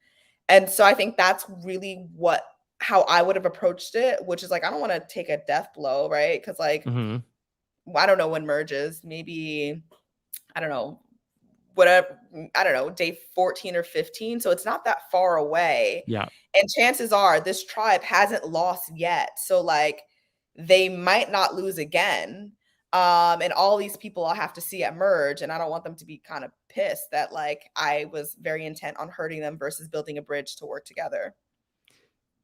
And so I think that's really how I would have approached it, which is like, I don't want to take a death blow, right? Because like, I don't know when merges, maybe, I don't know, whatever, I don't know, day 14 or 15. So it's not that far away. Yeah. And chances are this tribe hasn't lost yet. So like they might not lose again. And all these people I'll have to see at merge, and I don't want them to be kind of pissed that like I was very intent on hurting them versus building a bridge to work together.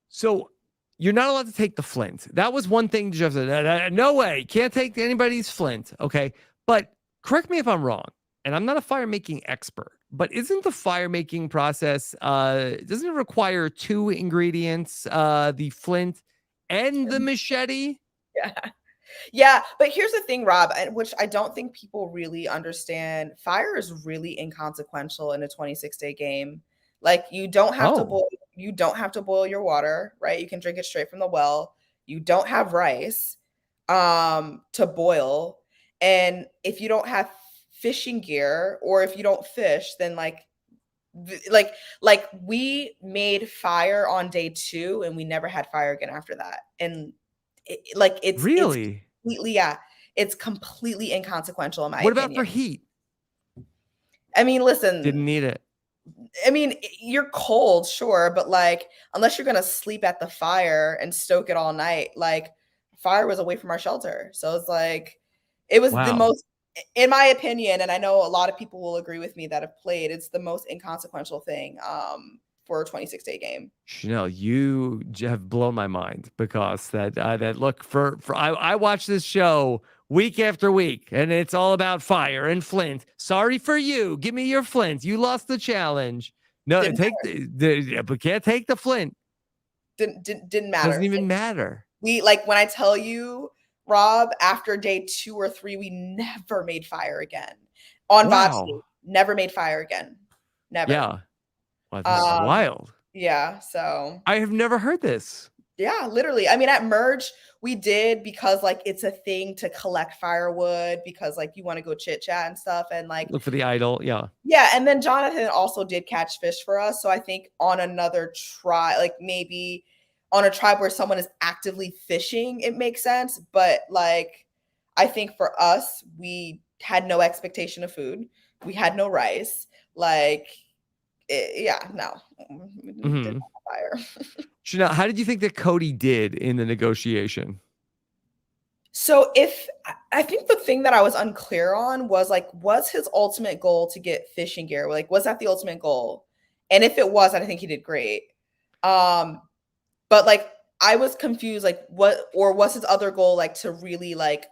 So you're not allowed to take the flint. That was one thing Jeff said. No way, can't take anybody's flint. Okay, but correct me if I'm wrong, and I'm not a fire making expert, but isn't the fire making process doesn't it require two ingredients, the flint and the machete? Yeah. Yeah, but here's the thing, Rob, which I don't think people really understand. Fire is really inconsequential in a 26-day game. Like you don't have to boil your water, right? You can drink it straight from the well. You don't have rice to boil. And if you don't have fishing gear or if you don't fish, then like we made fire on day 2 and we never had fire again after that. And it's completely, it's completely inconsequential in my opinion. What about for heat? I mean, listen, didn't need it. I mean, you're cold, sure, but like unless you're gonna sleep at the fire and stoke it all night, like fire was away from our shelter. So it's like it was the most, in my opinion, and I know a lot of people will agree with me that have played, it's the most inconsequential thing for a 26-day game. Chanelle, you have blown my mind because that look for I watch this show week after week and it's all about fire and flint. Sorry for you. Give me your flint. You lost the challenge. No, but can't take the flint. Didn't matter. Doesn't even matter. We like when I tell you, Rob, after day 2 or 3, we never made fire again. On Vati, never made fire again. Never. Yeah. Wow, this is wild. Yeah, so I have never heard this. Yeah, literally. I mean, at merge, we did because like it's a thing to collect firewood because like you want to go chit chat and stuff and like look for the idol. Yeah. Yeah, and then Jonathan also did catch fish for us. So I think on another try, like maybe on a tribe where someone is actively fishing, it makes sense. But like, I think for us, we had no expectation of food. We had no rice. Like, no. Fire. Chanelle, how did you think that Cody did in the negotiation? So I think the thing that I was unclear on was like, was his ultimate goal to get fishing gear? Like, was that the ultimate goal? And if it was, I think he did great. But like, I was confused, like or was his other goal like to really like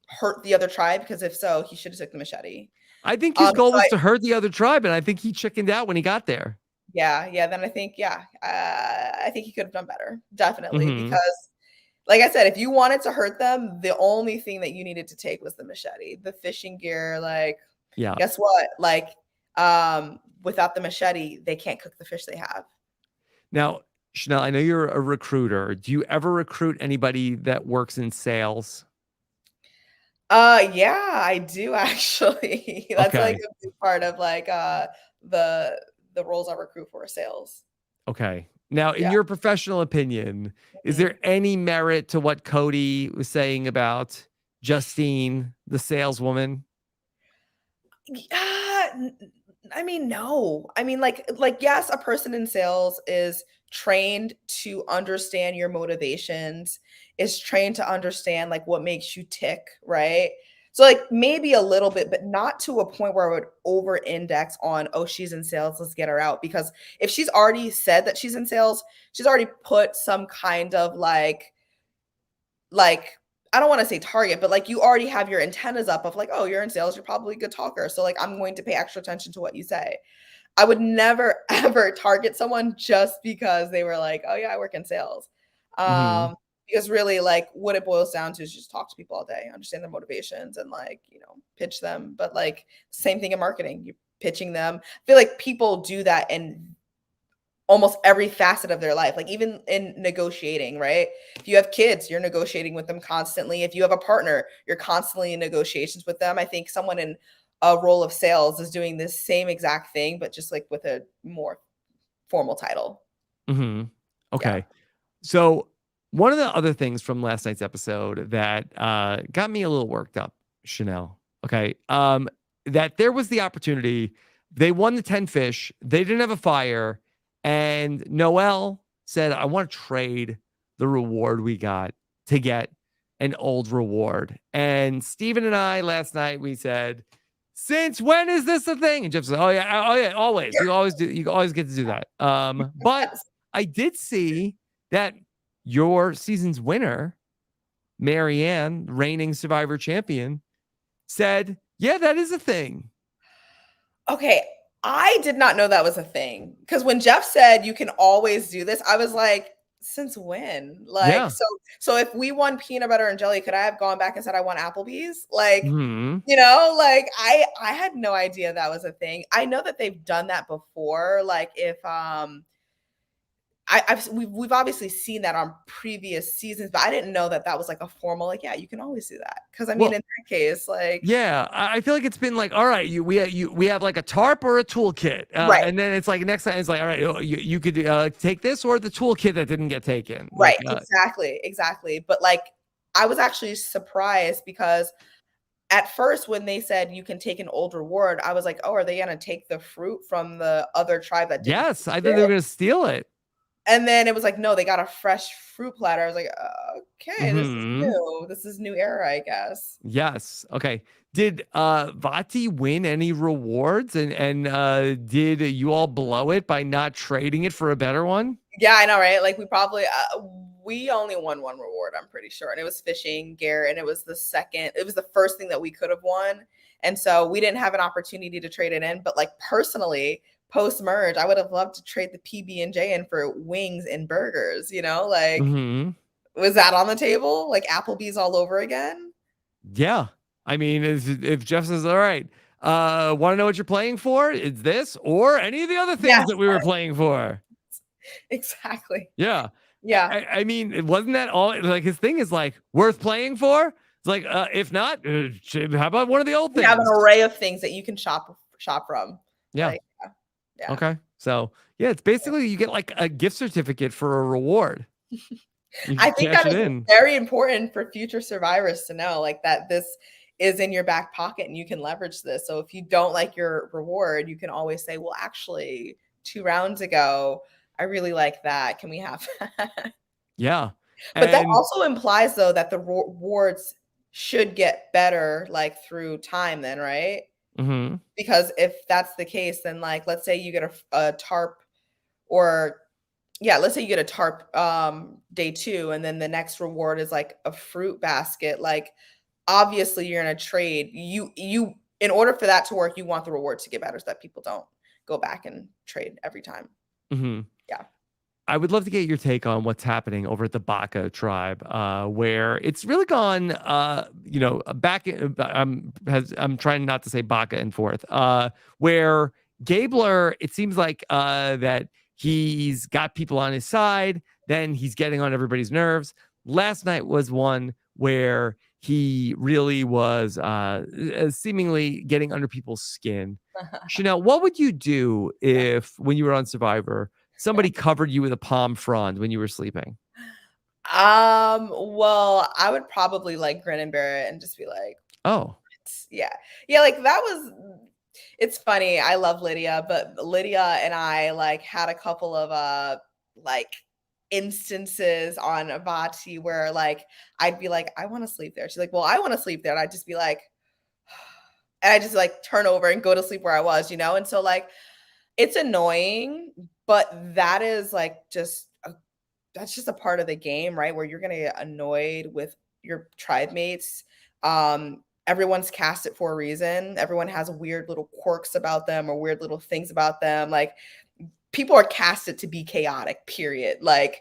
hurt the other tribe? Because if so, he should have took the machete. I think his goal was to hurt the other tribe, and I think he chickened out when he got there. Yeah, then I think, I think he could have done better, definitely, Mhm. because, like I said, if you wanted to hurt them, the only thing that you needed to take was the machete. The fishing gear, like, Yeah. guess what? Like, without the machete, they can't cook the fish they have. Now, Chanelle, I know you're a recruiter. Do you ever recruit anybody that works in sales? Yeah, I do actually. That's like Okay. a big part of like the the roles I recruit for sales. Okay. Now, in Yeah. your professional opinion, is Mhm. there any merit to what Cody was saying about Justine, the saleswoman? Yeah, I mean, no. I mean, yes, a person in sales is trained to understand your motivations, is trained to understand like what makes you tick, right? So like maybe a little bit, but not to a point where I would over index on, oh, she's in sales, let's get her out. Because if she's already said that she's in sales, she's already put some kind of like I don't want to say target, but like you already have your antennas up of like, oh, you're in sales, you're probably a good talker. So like I'm going to pay extra attention to what you say. I would never ever target someone just because they were like, oh yeah, I work in sales. Mhm. Because really like what it boils down to is just talk to people all day, understand their motivations and like, pitch them. But like same thing in marketing. You're pitching them. I feel like people do that in almost every facet of their life, like even in negotiating, right? If you have kids, you're negotiating with them constantly. If you have a partner, you're constantly in negotiations with them. I think someone in a role of sales is doing this same exact thing, but just like with a more formal title. Mhm. Yeah. Okay. So, one of the other things from last night's episode that got me a little worked up, Chanel. Okay. That there was the opportunity. They won the 10 fish. They didn't have a fire. And Noelle said, I want to trade the reward we got to get an old reward. And Steven and I last night, we said, since when is this a thing? And Jeff said, oh yeah, always. You always get to do that. But Yes. I did see that your season's winner, Marianne, reigning Survivor champion, said, "Yeah, that is a thing." Okay. I did not know that was a thing. Because when Jeff said you can always do this, I was like, since when? Like, Yeah. so if we won peanut butter and jelly, could I have gone back and said I want Applebee's? Like, Mhm. like I had no idea that was a thing. I know that they've done that before. Like if we've obviously seen that on previous seasons, but I didn't know that that was like a formal like, yeah, you can always do that. Because I mean, Well, in that case, like, yeah, I feel like it's been like, all right, we have like a tarp or a toolkit, right, and then it's like next time it's like, all right, you could take this or the toolkit that didn't get taken. right, Like, exactly. But like, I was actually surprised because at first when they said you can take an old reward, I was like, oh, are they gonna take the fruit from the other tribe that didn't yes, finish I thought they were it? gonna steal it. And then it was like, no, they got a fresh fruit platter. I was like, okay, this is Hmm. new. This is new era, I guess. Yes. Okay. Did Vati win any rewards and did you all blow it by not trading it for a better one? Yeah, I know, right? Like we only won one reward, I'm pretty sure. And it was fishing gear. And it was the first thing that we could have won. And so we didn't have an opportunity to trade it in. But like personally, post merge, I would have loved to trade the PB&J in for wings and burgers, like Mhm. was that on the table? Like Applebee's all over again? Yeah. I mean, if Jeff says, "All right, want to know what you're playing for? It's this or any of the other things Yes, that we were playing for." exactly. Yeah. Yeah. I mean, it wasn't that all like his thing is like worth playing for? It's like if not, how about one of the old We have an things? array of things that you can shop from. Yeah. Like, yeah. Okay. So, yeah, it's basically you get like a gift certificate for a reward. You I can think cash that it is in. very important for future survivors to know, like, that this is in your back pocket and you can leverage this. So if you don't like your reward, you can always say, "Well, actually, 2 rounds ago, I really like that. Can we have that?" Yeah. But that And also implies, though, that the rewards should get better, like, through time then, right? mhm. Because if that's the case, then, like, let's say you get a tarp or yeah, let's say you get a tarp day 2 and then the next reward is like a fruit basket. Like obviously you're in a trade. You in order for that to work, you want the reward to get better so that people don't go back and trade every time. Mhm. Yeah. I would love to get your take on what's happening over at the Baka tribe, where it's really gone, back in, I'm trying not to say Baka and forth, where Gabler, it seems like, that he's got people on his side, then he's getting on everybody's nerves. Last night was one where he really was, seemingly getting under people's skin. Chanelle, what would you do if, when you were on Survivor, somebody covered you with a palm frond when you were sleeping? Well, I would probably like grin and bear it and just be like, Oh. yeah. Yeah, like that was it's funny. I love Lydia, but Lydia and I like had a couple of like instances on Avati where like I'd be like, I want to sleep there. She's like, well, I want to sleep there. And I'd just be like, and I just like turn over and go to sleep where I was, you know? And so like it's annoying, but that is like that's just a part of the game, right? Where you're gonna get annoyed with your tribe mates. Everyone's cast it for a reason. Everyone has weird little quirks about them or weird little things about them. Like people are casted to be chaotic, period. Like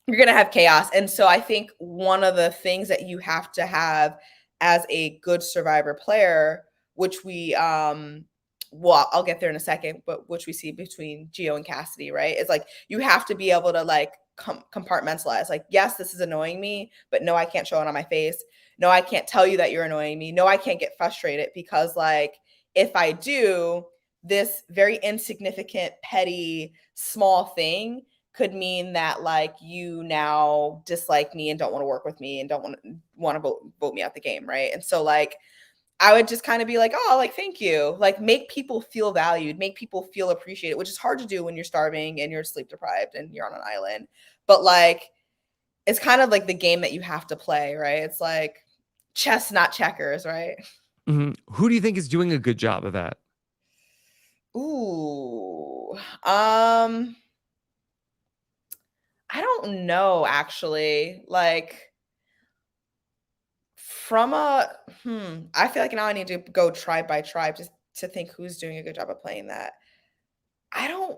you're going to have chaos. And so I think one of the things that you have to have as a good survivor player, which we well, I'll get there in a second, but which we see between Gio and Cassidy, right? It's like you have to be able to like compartmentalize. Like, yes, this is annoying me, but no, I can't show it on my face. No, I can't tell you that you're annoying me. No, I can't get frustrated because like if I do, this very insignificant, petty, small thing could mean that like you now dislike me and don't want to work with me and don't want to vote me out the game, right? And so like I would just kind of be like, oh, like thank you, like make people feel valued, make people feel appreciated, which is hard to do when you're starving and you're sleep deprived and you're on an island. But like it's kind of like the game that you have to play, right? It's like chess, not checkers, right? Mhm. Who do you think is doing a good job of that? Ooh, I don't know actually. Like from I feel like now I need to go tribe by tribe just to think who's doing a good job of playing that. I don't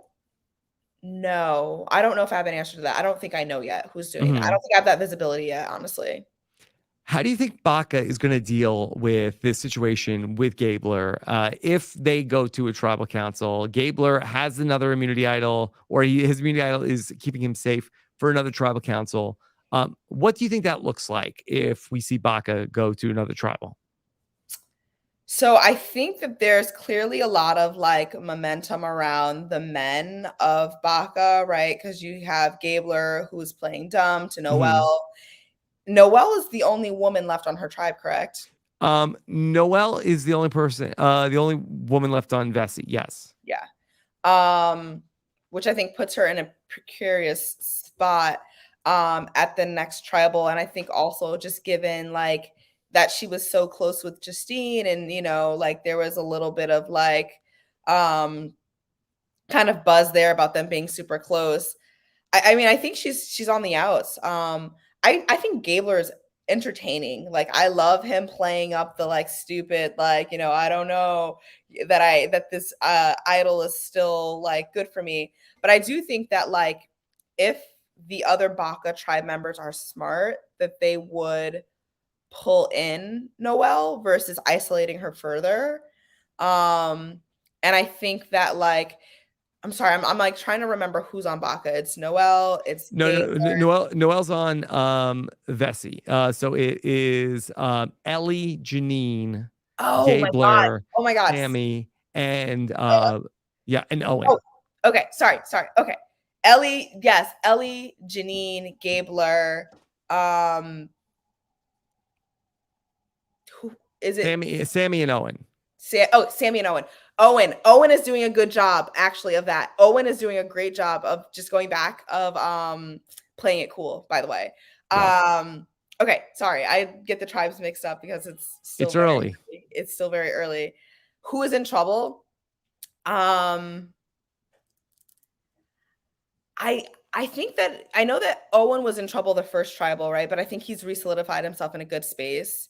know. I don't know if I have an answer to that. I don't think I know yet who's doing that. I Mhm. don't think I have that visibility yet, honestly. How do you think Baka is going to deal with this situation with Gabler if they go to a tribal council? Gabler has another immunity idol, or his immunity idol is keeping him safe for another tribal council. What do you think that looks like if we see Baka go to another tribal? So I think that there's clearly a lot of like momentum around the men of Baka, right? Because you have Gabler who is playing dumb to Hmm. Noelle. Noelle is the only woman left on her tribe, correct? Noelle is the only person, the only woman left on Vessi. Yes. Yeah. Um, which I think puts her in a precarious spot at the next tribal. And I think also just given like that she was so close with Justine and you know, like there was a little bit of like um kind of buzz there about them being super close. I mean, I think she's on the outs. I think Gabler is entertaining. Like, I love him playing up the like stupid, like you know, I don't know that this idol is still like good for me. But I do think that like if the other Baka tribe members are smart, that they would pull in Noelle versus isolating her further. And I think that like I'm sorry, I'm like trying to remember who's on Baka. It's Noelle, it's No, Gabe. Noelle's on Vessi. So it is Ellie, Janine, Oh my god. Gabler, Oh my god. Sammy, and Oh, yeah, and oh, Owen. okay. Sorry. Okay. Ellie, yes, Ellie, Janine, Gabler. Um, who is it? Sammy and Owen. Sammy and Owen. Owen is doing a good job actually of that. Owen is doing a great job of just going back of playing it cool, by the way. Yep. Okay, sorry. I get the tribes mixed up because It's early. it's still very early. Who is in trouble? Um I think that I know that Owen was in trouble the first tribal, right? But I think he's re-solidified himself in a good space.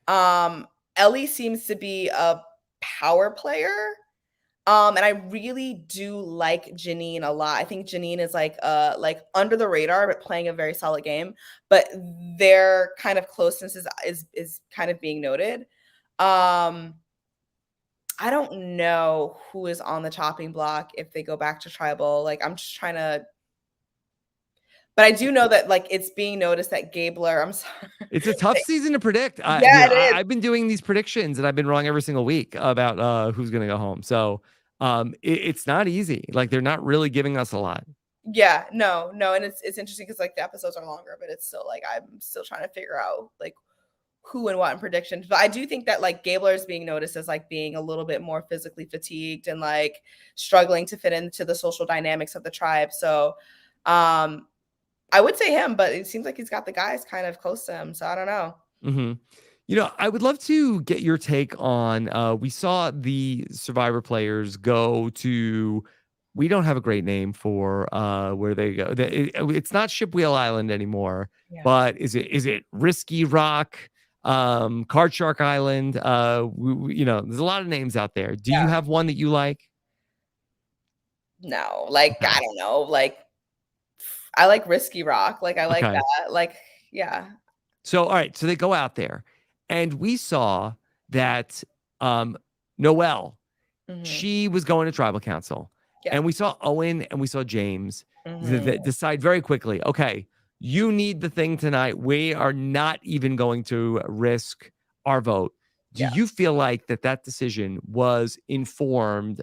Um Ellie seems to be a power player. And I really do like Janine a lot. I think Janine is like under the radar, but playing a very solid game. But their kind of closeness is kind of being noted. I don't know who is on the chopping block if they go back to tribal. Like I'm just trying to, but I do know that like it's being noticed that Gabler. I'm sorry. It's a tough season to predict. Yeah, it is. I've been doing these predictions and I've been wrong every single week about who's going to go home. So it's not easy. Like they're not really giving us a lot. Yeah, no, and it's interesting because like the episodes are longer, but it's still like I'm still trying to figure out like who and what in predictions. But I do think that like Gabler is being noticed as like being a little bit more physically fatigued and like struggling to fit into the social dynamics of the tribe. So I would say him, but it seems like he's got the guys kind of close to him. So I don't know. Mm-hmm. You know, I would love to get your take on. We saw the Survivor players go to. We don't have a great name for where they go. It's not Shipwheel Island anymore, but is it Risky Rock, Card Shark Island? You know, there's a lot of names out there. Do you have one that you like? No, like I don't know, like I like Risky Rock, like I like that, like yeah. So all right, so they go out there, and we saw that Noelle, she was going to tribal council. And we saw Owen and we saw James that decide very quickly, okay, you need the thing tonight. We are not even going to risk our vote. Do you feel like that decision was informed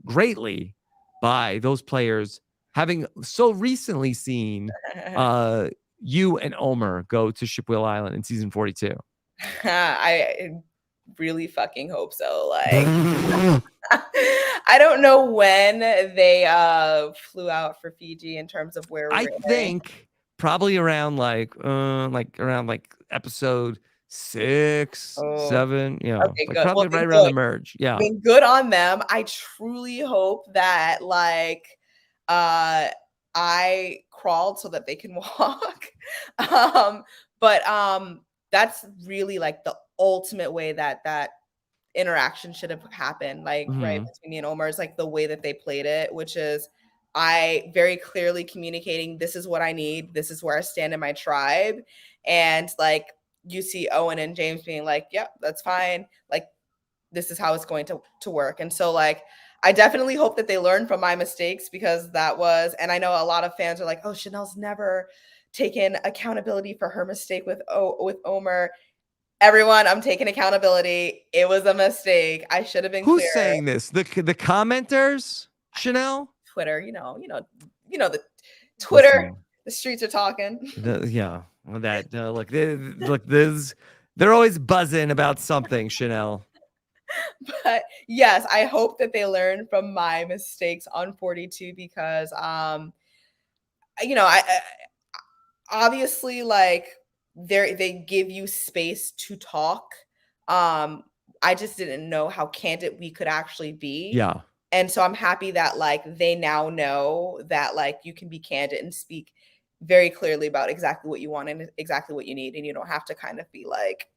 greatly by those players having so recently seen you and Omer go to Shipwheel Island in season 42? I really fucking hope so. Like I don't know when they flew out for Fiji in terms of where I think probably around like episode 6, 7, you know, okay, like good. probably right around the merge. Yeah. I mean, good on them. I truly hope that like I crawled so that they can walk. But that's really like the ultimate way that interaction should have happened, like right between me and Omer is like the way that they played it, which is I very clearly communicating, this is what I need, this is where I stand in my tribe. And like you see Owen and James being like, yep, that's fine, like this is how it's going to work. And so like I definitely hope that they learn from my mistakes, because that was, and I know a lot of fans are like, oh, Chanelle's never taken accountability for her mistake with Omer. Everyone, I'm taking accountability. It was a mistake. I should have been clear. Who's saying this? The commenters, Chanelle? Twitter, you know the Twitter. Listen, the streets are talking. That they're always buzzing about something, Chanelle. But yes, I hope that they learn from my mistakes on 42, because you know, I obviously like they give you space to talk. I just didn't know how candid we could actually be. Yeah. And so I'm happy that like they now know that like you can be candid and speak very clearly about exactly what you want and exactly what you need, and you don't have to kind of be like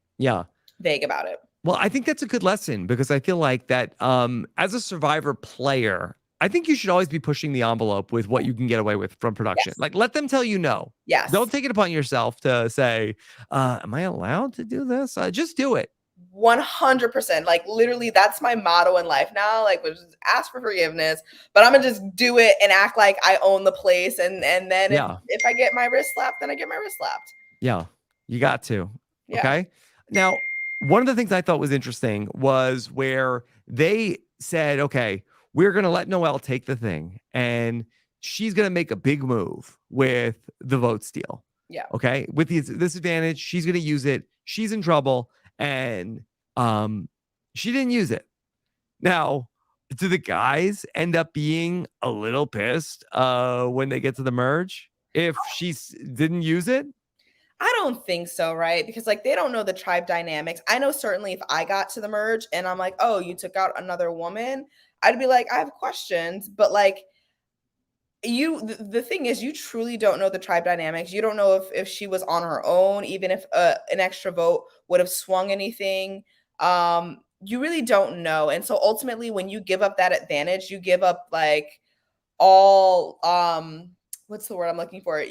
vague about it. Well, I think that's a good lesson, because I feel like that as a Survivor player, I think you should always be pushing the envelope with what you can get away with from production. Like, let them tell you no. Yes. Don't take it upon yourself to say, am I allowed to do this? Just do it. 100%. Like literally that's my motto in life now, like was just ask for forgiveness, but I'm gonna just do it and act like I own the place, and then if I get my wrist slapped, then I get my wrist slapped. Yeah, you got to. Okay. Now, one of the things I thought was interesting was where they said, okay, we're going to let Noelle take the thing, and she's going to make a big move with the vote steal. Yeah. Okay. With this advantage, she's going to use it. She's in trouble, and she didn't use it. Now, do the guys end up being a little pissed when they get to the merge if she didn't use it? I don't think so, right? Because like they don't know the tribe dynamics. I know certainly if I got to the merge and I'm like, oh, you took out another woman, I'd be like, I have questions. But like the thing is, you truly don't know the tribe dynamics. You don't know if she was on her own, even if an extra vote would have swung anything. you really don't know. And so ultimately when you give up that advantage, you give up like all what's the word I'm looking for?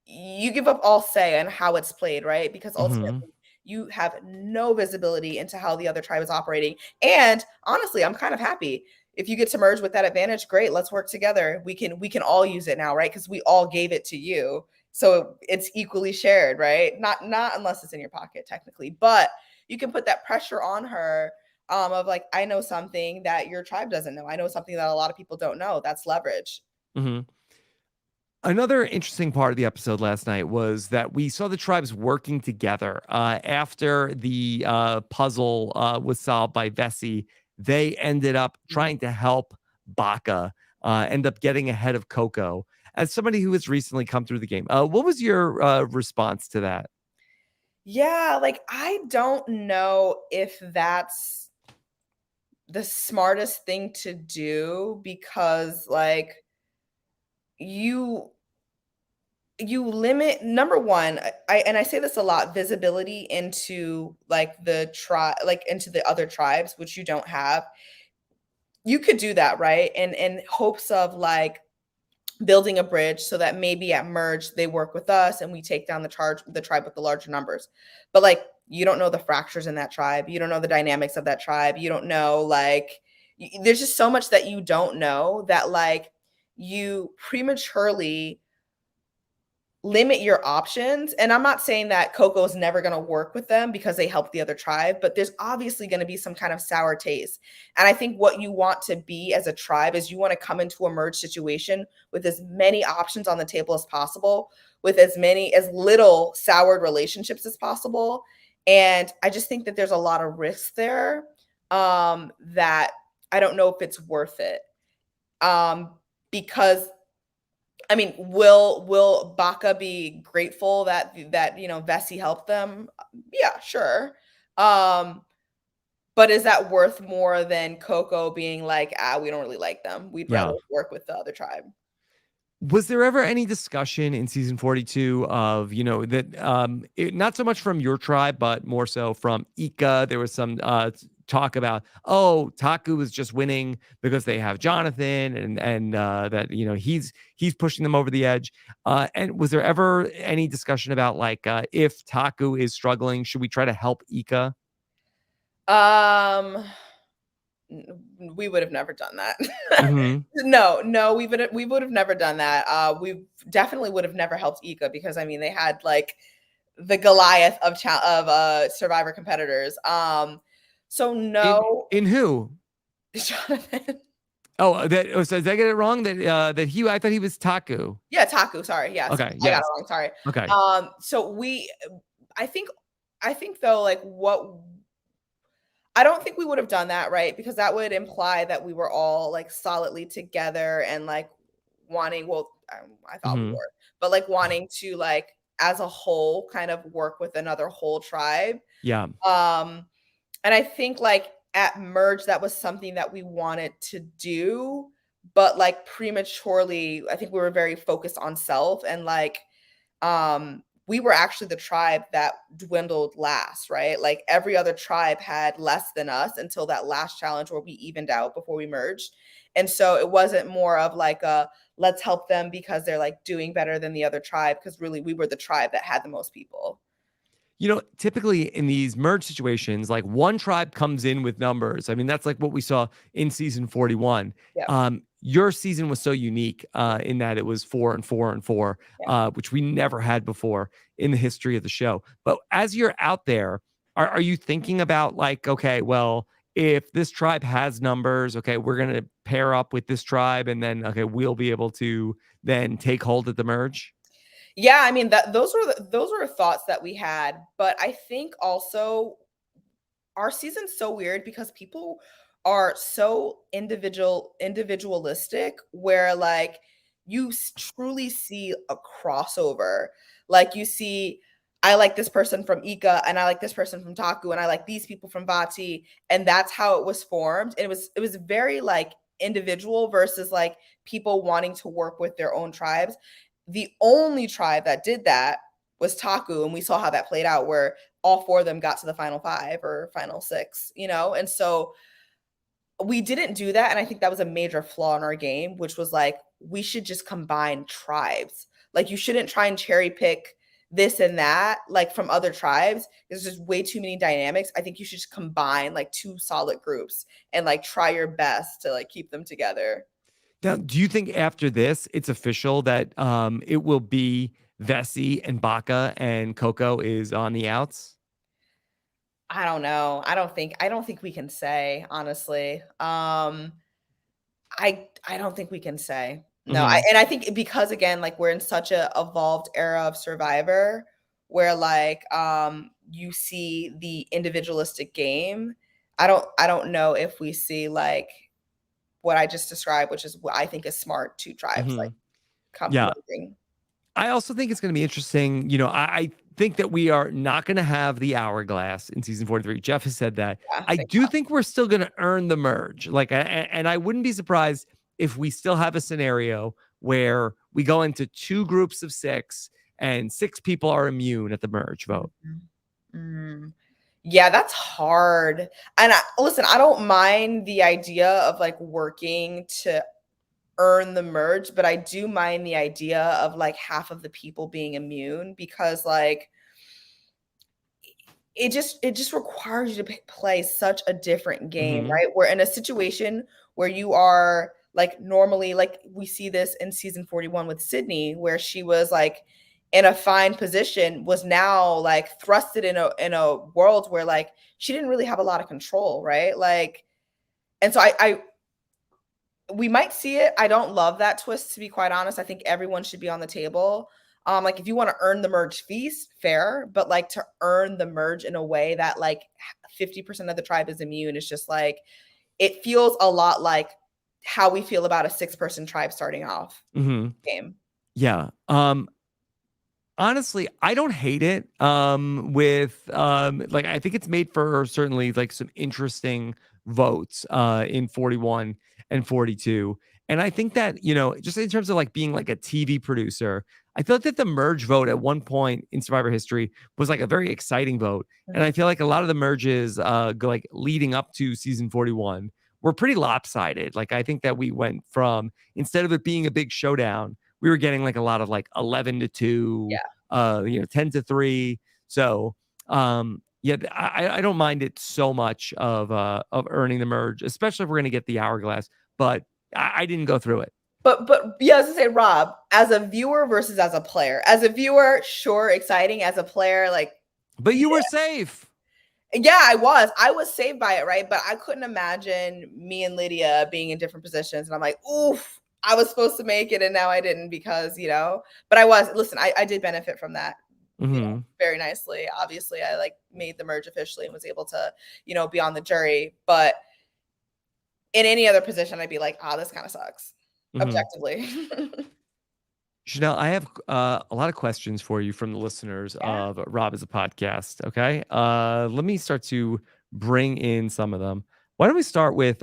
You give up all say on how it's played, right? Because Mhm. ultimately you have no visibility into how the other tribe is operating. And honestly, I'm kind of happy. If you get to merge with that advantage, great, let's work together. We can all use it now, right? Because we all gave it to you. So it's equally shared, right? Not unless it's in your pocket technically, but you can put that pressure on her of like, I know something that your tribe doesn't know. I know something that a lot of people don't know. That's leverage. Mhm. Another interesting part of the episode last night was that we saw the tribes working together. After the puzzle was solved by Vessi, they ended up trying to help Baka end up getting ahead of Coco. As somebody who has recently come through the game, what was your response to that? Yeah, like I don't know if that's the smartest thing to do because like you you limit number one, I say this a lot, visibility into like the tribe, like into the other tribes, which you don't have. You could do that, right? And in hopes of like building a bridge so that maybe at merge they work with us and we take down the tribe with the larger numbers. But like you don't know the fractures in that tribe, you don't know the dynamics of that tribe, you don't know like there's just so much that you don't know that like you prematurely limit your options. And I'm not saying that Coco's never going to work with them because they help the other tribe, but there's obviously going to be some kind of sour taste. And I think what you want to be as a tribe is you want to come into a merge situation with as many options on the table as possible, with as little soured relationships as possible. And I just think that there's a lot of risks there that I don't know if it's worth it. Because I mean, will Baka be grateful that Vessi helped them? Yeah, sure. Um, but is that worth more than Coco being like, we don't really like them. We'd rather Yeah. work with the other tribe. Was there ever any discussion in season 42 of, that not so much from your tribe, but more so from Ika? There was some talk about, oh, Taku is just winning because they have Jonathan and that, he's pushing them over the edge. And was there ever any discussion about like if Taku is struggling, should we try to help Ika? Um, we would have never done that. Hmm. No, we would have never done that. We definitely would have never helped Ika because I mean they had like the Goliath of Survivor competitors. So no, In who? Jonathan. So did I get it wrong? I thought he was Taku. Yeah, Taku. Sorry. Yes, Okay. I got it Yes. wrong. Sorry. Okay. So I think, I think though, like what I don't think we would have done that, right? Because that would imply that we were all like solidly together and like wanting, well, I thought we Hmm. were, but like wanting to like as a whole kind of work with another whole tribe. Yeah. Um, and I think like at merge, that was something that we wanted to do, but like prematurely, I think we were very focused on self and like we were actually the tribe that dwindled last, right? Like every other tribe had less than us until that last challenge where we evened out before we merged. And so it wasn't more of like a let's help them because they're like doing better than the other tribe, because really we were the tribe that had the most people. Typically in these merge situations, like one tribe comes in with numbers. I mean, that's like what we saw in season 41. Yeah. Your season was so unique in that it was 4 and 4 and 4, Yeah. which we never had before in the history of the show. But as you're out there, are you thinking about like, okay, well, if this tribe has numbers, okay, we're going to pair up with this tribe and then, okay, we'll be able to then take hold at the merge? Yeah, I mean that those were thoughts that we had, but I think also our season's so weird because people are so individualistic where like truly see a crossover. Like you see I like this person from Ika and I like this person from Taku and I like these people from Vati, and that's how it was formed. And it was very like individual versus like people wanting to work with their own tribes. The only tribe that did that was Taku, and we saw how that played out where all 4 of them got to the final 5 or final 6, you know? And so we didn't do that, and I think that was a major flaw in our game, which was like, we should just combine tribes. Like, you shouldn't try and cherry pick this and that, like, from other tribes. There's just way too many dynamics. I think you should just combine, like, 2 solid groups and, like, try your best to, like, keep them together. Now, do you think after this, it's official that it will be Vessi and Baka and Coco is on the outs? I don't know. I don't think we can say, honestly. I don't think we can say. No, Hmm. I think because again, like we're in such a evolved era of Survivor where like you see the individualistic game. I don't know if we see like what I just described, which is what I think is smart two tribes like Hmm. come Yeah. merging. I also think it's going to be interesting. I think that we are not going to have the hourglass in season 43. Jeff has said that. Yeah, I thank do think we're still going to earn the merge. And I wouldn't be surprised if we still have a scenario where we go into 2 groups of 6 and 6 people are immune at the merge God. vote. Mm. Yeah, that's hard. And listen, I don't mind the idea of like working to earn the merge, but I do mind the idea of like half of the people being immune because like it just requires you to play such a different game, Hmm. right? We're in a situation where you are like normally like we see this in season 41 with Sydney where she was like in a fine position was now like thrusted in a world where like she didn't really have a lot of control, right? Like and so I we might see it. I don't love that twist, to be quite honest. I think everyone should be on the table. Like if you want to earn the merge feast, fair, but like to earn the merge in a way that like 50% of the tribe is immune is just like it feels a lot like how we feel about a 6-person tribe starting off Hmm. game. Yeah. Honestly, I don't hate it. With like I think it's made for certainly like some interesting votes in 41 and 42. And I think that, just in terms of like being like a TV producer, I felt that the merge vote at one point in Survivor history was like a very exciting vote. And Mhm. I feel like a lot of the merges like leading up to season 41 were pretty lopsided. Like I think that we went from instead of it being a big showdown, we were getting like a lot of like 11-2, Yeah. 10-3. So, yeah, I don't mind it so much of earning the merge, especially if we're gonna get the hourglass. But I didn't go through it. But yeah, as I say, Rob, as a viewer versus as a player. As a viewer, sure, exciting. As a player, like But you were safe. yeah, I was. I was saved by it, right? But I couldn't imagine me and Lydia being in different positions. And I'm like, oof, I was supposed to make it and now I didn't because, but I was, listen, I did benefit from that, Hmm. very nicely. Obviously, I like made the merge officially and was able to, be on the jury. But in any other position, I'd be like, this kind of sucks, Hmm. objectively. Chanelle, I have a lot of questions for you from the listeners Yeah. of Rob is a podcast. Okay. Let me start to bring in some of them. Why don't we start with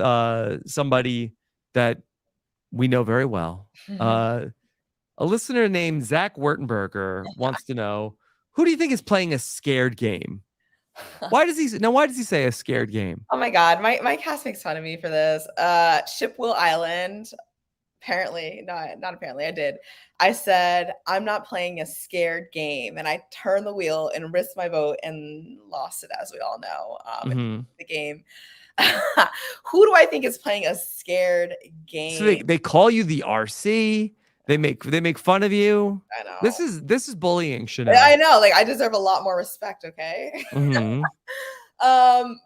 somebody that we know very well? Uh, A listener named Zach Wertenberger wants to know, who do you think is playing a scared game? Why does he say a scared game? Oh my God. My cast makes fun of me for this. Shipwell Island. Apparently, not apparently, I did. I said, I'm not playing a scared game. And I turned the wheel and risked my vote and lost it, as we all know, in Hmm. the game. Who do I think is playing a scared So game? they call you the RC. They make fun of you. I This know. is this is bullying, I Chanelle. know. Like, I deserve a lot more respect, okay? Hmm.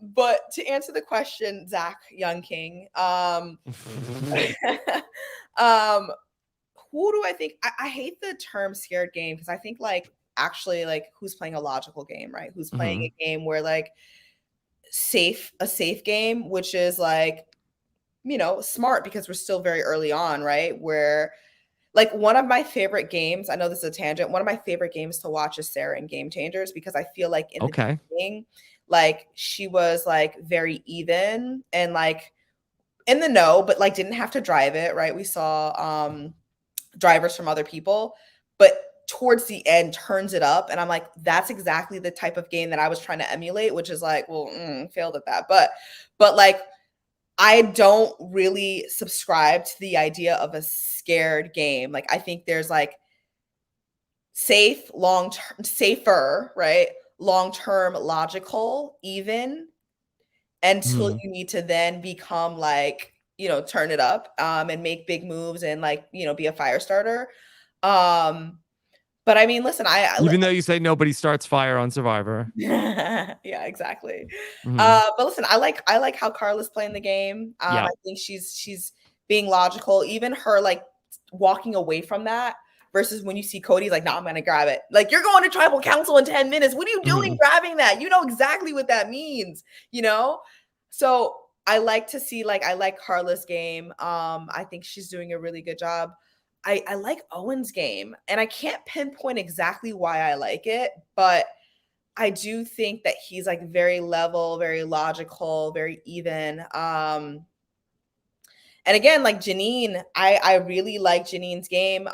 But to answer the question, Zach Young King, um, who do I think? I hate the term scared game because I think like actually like who's playing a logical game, right? Who's playing Hmm. a game where like a safe game, which is like, smart because we're still very early on, right? Where like one of my favorite games, I know this is a tangent, one of my favorite games to watch is Sarah in Game Changers because I feel like in the Okay. beginning, like she was like very even and like in the know, but like didn't have to drive it, right? We saw drivers from other people, but towards the end turns it up, and I'm like, that's exactly the type of game that I was trying to emulate, which is like, well, failed at that. But like, I don't really subscribe to the idea of a scared game. Like, I think there's like safer, right? Long-term, logical, even until you need to then become like, turn it up and make big moves and like, be a fire starter. But I mean, listen, Even though you say nobody starts fire on Survivor. yeah, exactly. Mm-hmm. But listen, I like how Carla's playing the game. I think she's being logical. Even her like walking away from that versus when you see Cody's like, "No, I'm gonna grab it." Like, you're going to tribal council in 10 minutes. What are you doing grabbing that? You know exactly what that means, So I like to see, like, I like Carla's game. I think she's doing a really good job. I like Owen's game, and I can't pinpoint exactly why I like it, but I do think that he's like very level, very logical, very even. And again, like Janine, I really like Janine's game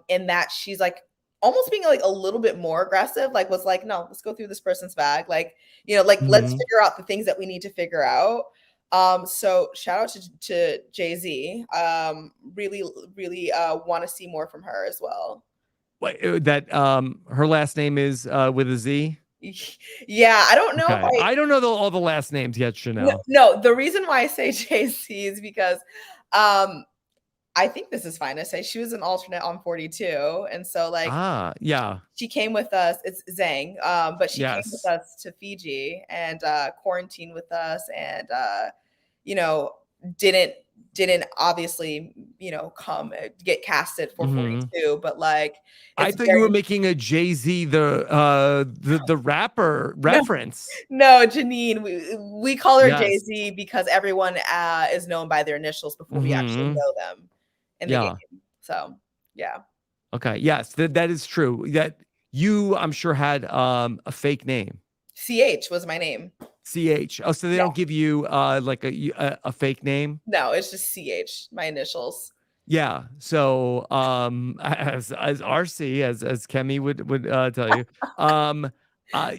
in that she's like almost being like a little bit more aggressive, like was like, no, let's go through this person's bag. Like, like let's figure out the things that we need to figure out. So shout out to Jay-Z. Really, really want to see more from her as well. Wait, that her last name is with a Z? Yeah, I don't know Okay. I don't know all the last names yet, Chanelle. No, the reason why I say Jay-Z is because I think this is fine to say she was an alternate on 42. And so like yeah. She came with us, it's Zhang, but she came with us to Fiji and quarantined with us and didn't obviously, come get casted for 42, but like I thought you were making a Jay-Z the rapper reference. No, Janine, we call her Jay-Z because everyone is known by their initials before we actually know them in the game. So, yeah. Okay. Yes, that is true. That you, I'm sure, had a fake name. CH was my name. CH. Oh, so they don't give you like a fake name? No, it's just CH, my initials. Yeah. So as RC, as Kemi would tell you,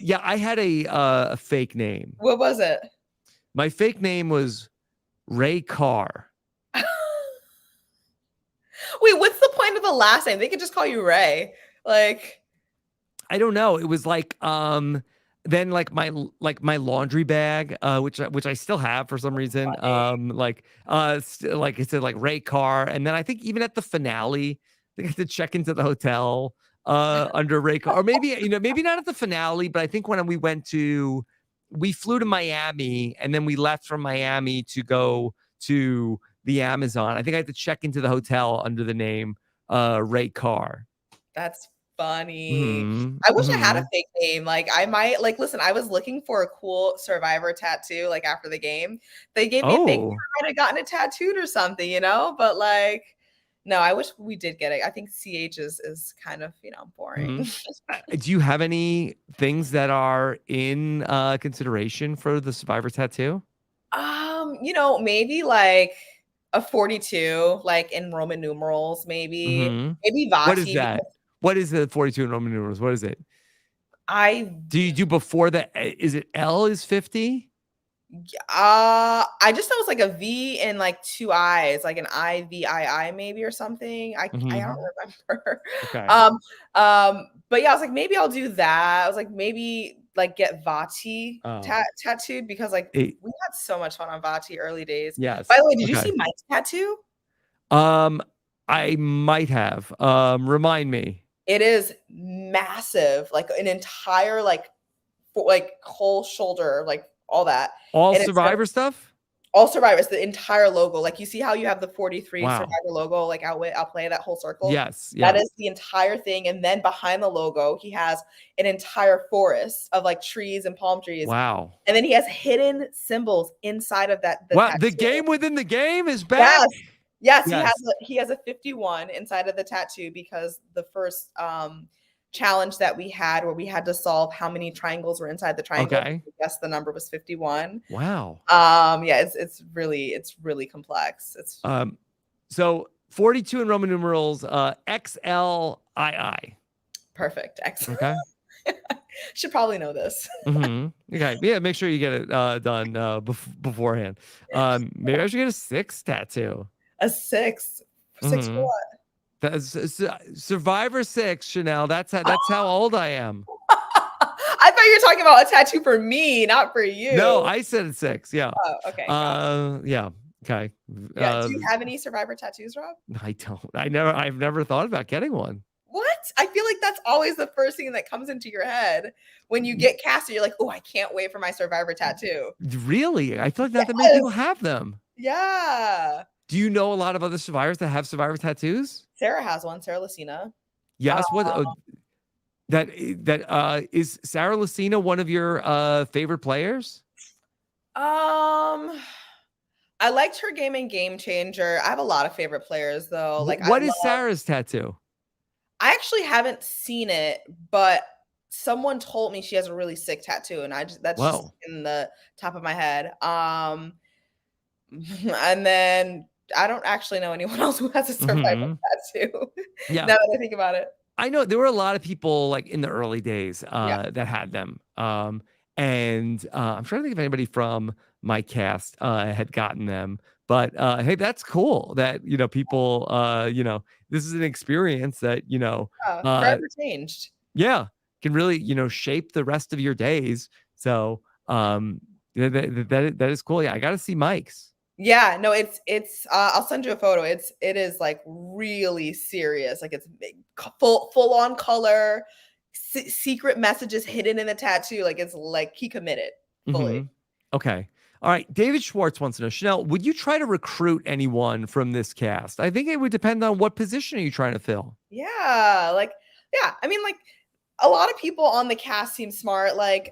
yeah, I had a fake name. What was it? My fake name was Ray Carr. Wait, what's the point of the last name? They could just call you Ray. Like, I don't know. It was like then like my laundry bag, which I still have for some reason. Like it said like Ray Carr, and then I think even at the finale, they had to check into the hotel under Ray Carr, or maybe maybe not at the finale, but I think when we flew to Miami and then we left from Miami to go to the Amazon. I think I had to check into the hotel under the name Ray Carr. That's funny. I wish I had a fake name. Like, I might listen, I was looking for a cool Survivor tattoo like after the game. They gave me a fake name. I might have gotten it tattooed or something, but like, no, I wish we did get it. I think CH is kind of, boring. Do you have any things that are in consideration for the Survivor tattoo? Maybe like a 42, like in Roman numerals, maybe. Maybe Vati. What is that? What is the 42 in Roman numerals? What is it? Do you do before that? Is it L is 50? I just thought it was like a V and like two I's, like an IVII maybe or something. I don't remember. Okay. But yeah, I was like, maybe I'll do that. I was like, maybe like get Vati tattooed because like we had so much fun on Vati early days. Yes. By the way, did you see Mike's tattoo? I might have. Remind me. It is massive, like an entire like whole shoulder, like all that. All Survivor stuff? All Survivors, the entire logo. Like, you see how you have the 43 Survivor logo, like outplay that whole circle? Yes. That is the entire thing. And then behind the logo, he has an entire forest of like trees and palm trees. Wow. And then he has hidden symbols inside of that. The game within the game is back. Yes. He has a 51 inside of the tattoo because the first challenge that we had where we had to solve how many triangles were inside the triangle. Okay. Yes, the number was 51. Wow. Yeah, it's really complex. It's so 42 in Roman numerals, XLII. Perfect. Excellent. Okay. Should probably know this. Okay. Yeah. Make sure you get it done beforehand. Maybe I should get a 6 tattoo. A 6. 6 for Mm-hmm. what? That's Survivor 6, Chanelle. That's how old I am. I thought you were talking about a tattoo for me, not for No, you. I said it's 6. Yeah. Oh, okay, got it. Yeah. Okay. Yeah. Do you have any Survivor tattoos, Rob? I don't. I've never thought about getting one. What? I feel like that's always the first thing that comes into your head when you get casted. You're like, oh, I can't wait for my Survivor tattoo. Really? I feel like not that many people Yes. have them. Yeah. Do you know a lot of other survivors that have survivor tattoos? Sarah has one, Sarah Lucina. Yes. What is Sarah Lucina one of your favorite players? Um, I liked her game in Game Changer. I have a lot of favorite players though. Like What is Sarah's tattoo? I actually haven't seen it, but someone told me she has a really sick tattoo, and that's just Whoa. in the top of my head. And then I don't actually know anyone else who has a survival tattoo. Yeah. Now that I think about it. I know there were a lot of people like in the early days Yeah. that had them. And I'm trying to think if anybody from my cast had gotten them. But hey, that's cool that, people, this is an experience that, Forever changed. yeah, can really, shape the rest of your days. So that is cool. Yeah, I got to see Mike's. Yeah, no, it's I'll send you a photo. It is like really serious. Like it's big, full on color, secret messages hidden in the tattoo. Like it's like he committed fully. Okay. All right. David Schwartz wants to know, Chanelle, would you try to recruit anyone from this cast? I think it would depend on what position are you trying to fill. Yeah, I mean, like a lot of people on the cast seem smart. Like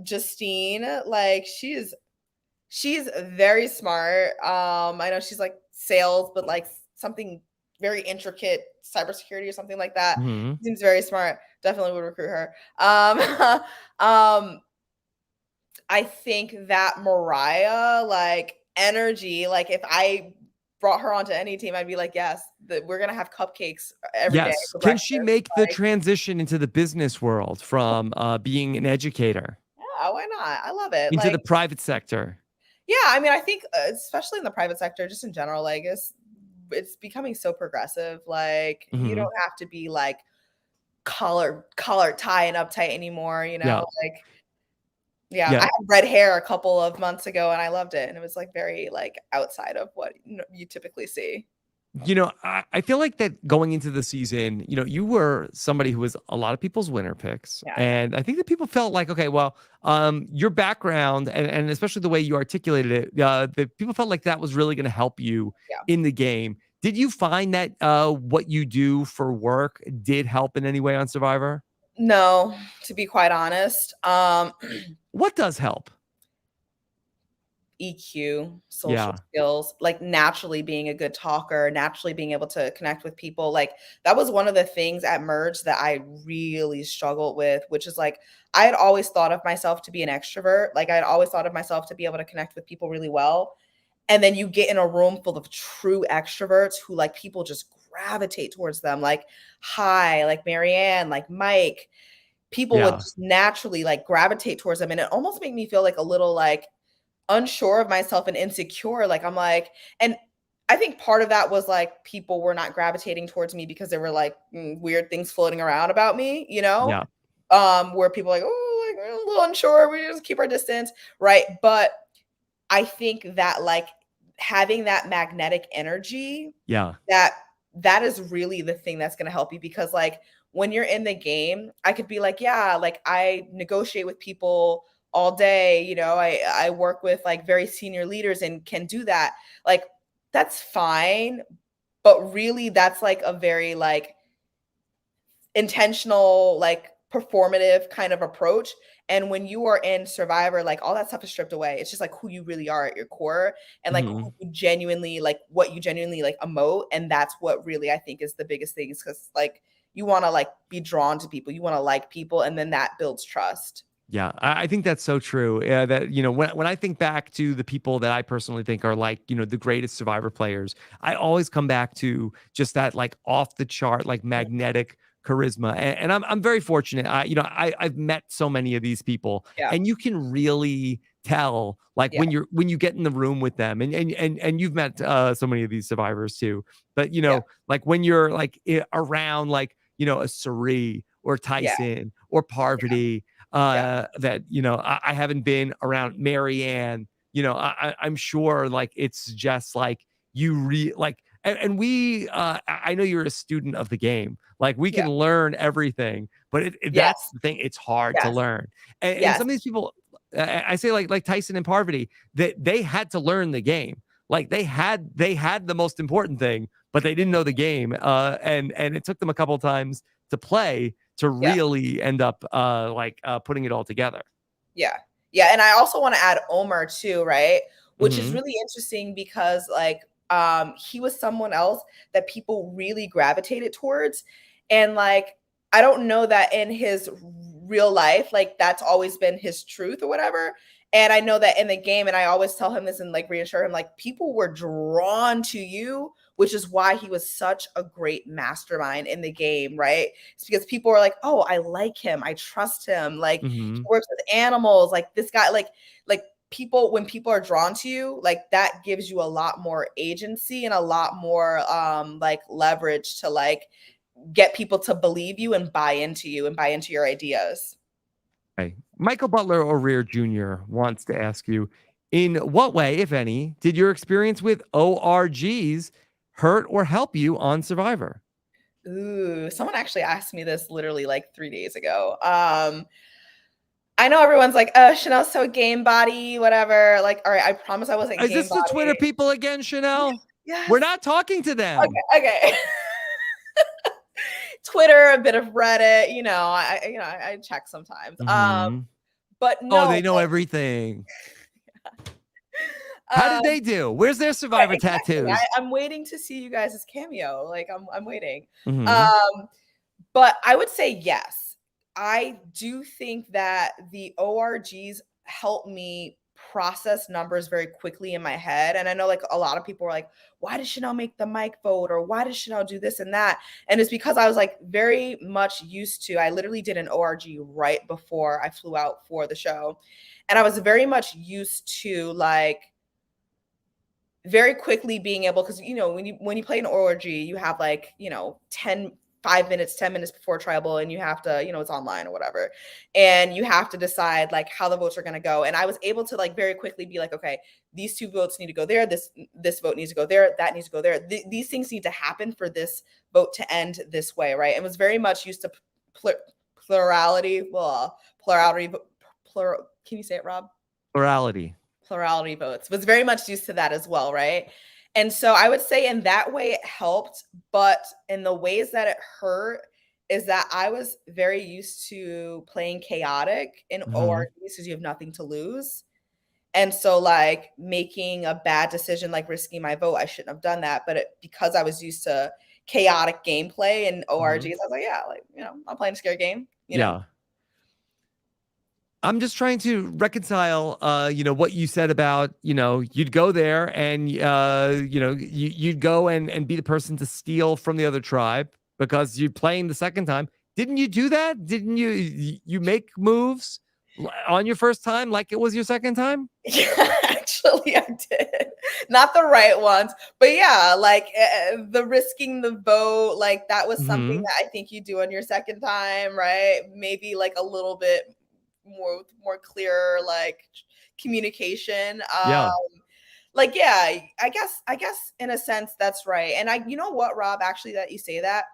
Justine, like she's very smart. I know she's like sales, but like something very intricate, cybersecurity or something like that. Seems very smart. Definitely would recruit her. I think that Mariah, like energy, like if I brought her onto any team, I'd be like, yes, we're gonna have cupcakes every day. Yes. For Can she breakfast. make the transition into the business world from being an educator Yeah, why not? I love it. into Like, the private sector? yeah, I mean, I think especially in the private sector, just in general, like it's becoming so progressive. Like you don't have to be like collar tie and uptight anymore. Yeah. Like yeah, I had red hair a couple of months ago and I loved it, and it was like very like outside of what you typically see. I feel like that going into the season, you were somebody who was a lot of people's winner picks. Yeah. And I think that people felt like, okay, well, your background and especially the way you articulated it, the people felt like that was really going to help you in the game. Did you find that what you do for work did help in any way on Survivor? No, to be quite honest. What does help? EQ, social skills, like naturally being a good talker, naturally being able to connect with people. Like that was one of the things at Merge that I really struggled with, which is like I had always thought of myself to be an extrovert. Like I had always thought of myself to be able to connect with people really well. And then you get in a room full of true extroverts who like people just gravitate towards them. Like, hi, like Marianne, like Mike. People would just naturally like gravitate towards them. And it almost made me feel like a little like unsure of myself and insecure. Like I'm like, and I think part of that was like people were not gravitating towards me because there were like weird things floating around about me, where people like, oh, like a little unsure, we just keep our distance, right? But I think that like having that magnetic energy, that is really the thing that's going to help you, because like when you're in the game, I could be like, yeah, like I negotiate with people all day, I work with like very senior leaders and can do that. Like that's fine, but really that's like a very like intentional, like performative kind of approach. And when you are in Survivor, like all that stuff is stripped away. It's just like who you really are at your core, and like who you genuinely like, what you genuinely like emote. And that's what really I think is the biggest thing, is because like you want to like be drawn to people, you want to like people, and then that builds trust. Yeah, I think that's so true. That, when I think back to the people that I personally think are like, the greatest Survivor players, I always come back to just that like off the chart, like magnetic charisma. And I'm very fortunate. I've met so many of these people, Yeah. and you can really tell, like, Yeah. when you get in the room with them, and you've met so many of these survivors too. But Yeah. like when you're like around, like, a Suri or Yeah. Tyson or Parvati, Yeah. that I haven't been around Marianne. I'm sure, like, it's just like like, and we I know you're a student of the game. Like, we Yeah. can learn everything, but that's Yes. the thing, it's hard to Yes. learn. And Yes. some of these people, I say, like Tyson and Parvati, that they had to learn the game. Like, they had the most important thing, but they didn't know the game. And it took them a couple times to play to Yeah. really end up putting it all together. Yeah. Yeah. And I also want to add Omar too, right? Which is Hmm. really interesting because like he was someone else that people really gravitated towards. And like I don't know that in his real life, like that's always been his truth or whatever. And I know that in the game, and I always tell him this and like reassure him, like people were drawn to you, which is why he was such a great mastermind in the game, right? It's because people are like, oh, I like him, I trust him, like he Hmm. works with animals, like this guy, like people, when people are drawn to you, like that gives you a lot more agency and a lot more like leverage to like get people to believe you and buy into you and buy into your ideas. Okay. Michael Butler O'Rear Jr. wants to ask you, in what way, if any, did your experience with ORGs hurt or help you on Survivor? Ooh, someone actually asked me this literally like 3 days ago. I know everyone's like, Chanel's so game body, whatever. Like, all right, I promise I wasn't Is game this the Twitter body. people again, Chanelle? Yes. We're not talking to them. Okay. Okay. Twitter, a bit of Reddit, I check sometimes. Hmm. But Oh, no, they know everything. How did um, they do? Where's their right, Survivor exactly. tattoos? I'm waiting to see you guys' cameo. Like I'm waiting. Hmm. Um, but I would say yes. I do think that the ORGs help me process numbers very quickly in my head. And I know like a lot of people are like, why did Chanel make the mic vote? Or why did Chanel do this and that? And it's because I was like very much used to, I literally did an ORG right before I flew out for the show. And I was very much used to like very quickly being able, because when you play an org, you have like 5 minutes, 10 minutes before tribal, and you have to, it's online or whatever, and you have to decide like how the votes are going to go. And I was able to like very quickly be like, okay, these two votes need to go there, this vote needs to go there, that needs to go there, these things need to happen for this vote to end this way, right? And was very much used to plurality, can you say it, Rob? Plurality. Plurality votes, was very much used to that as well, right? And so I would say in that way it helped, but in the ways that it hurt is that I was very used to playing chaotic in Hmm. ORGs because you have nothing to lose. And so like making a bad decision, like risking my vote, I shouldn't have done that. But because I was used to chaotic gameplay and ORGs, Hmm. I was like, yeah, like, I'm playing a scary game. Yeah. I'm just trying to reconcile, what you said about, you'd go there and, you'd go and be the person to steal from the other tribe because you're playing the second time. Didn't you do that? Didn't you make moves on your first time like it was your second time? Yeah, actually, I did. Not the right ones, but yeah, like the risking the vote, like that was something Hmm. that I think you do on your second time, right? Maybe like a little bit more clear, like communication. Yeah. Like yeah, I guess in a sense that's right. And you know what, Rob, actually, that you say that,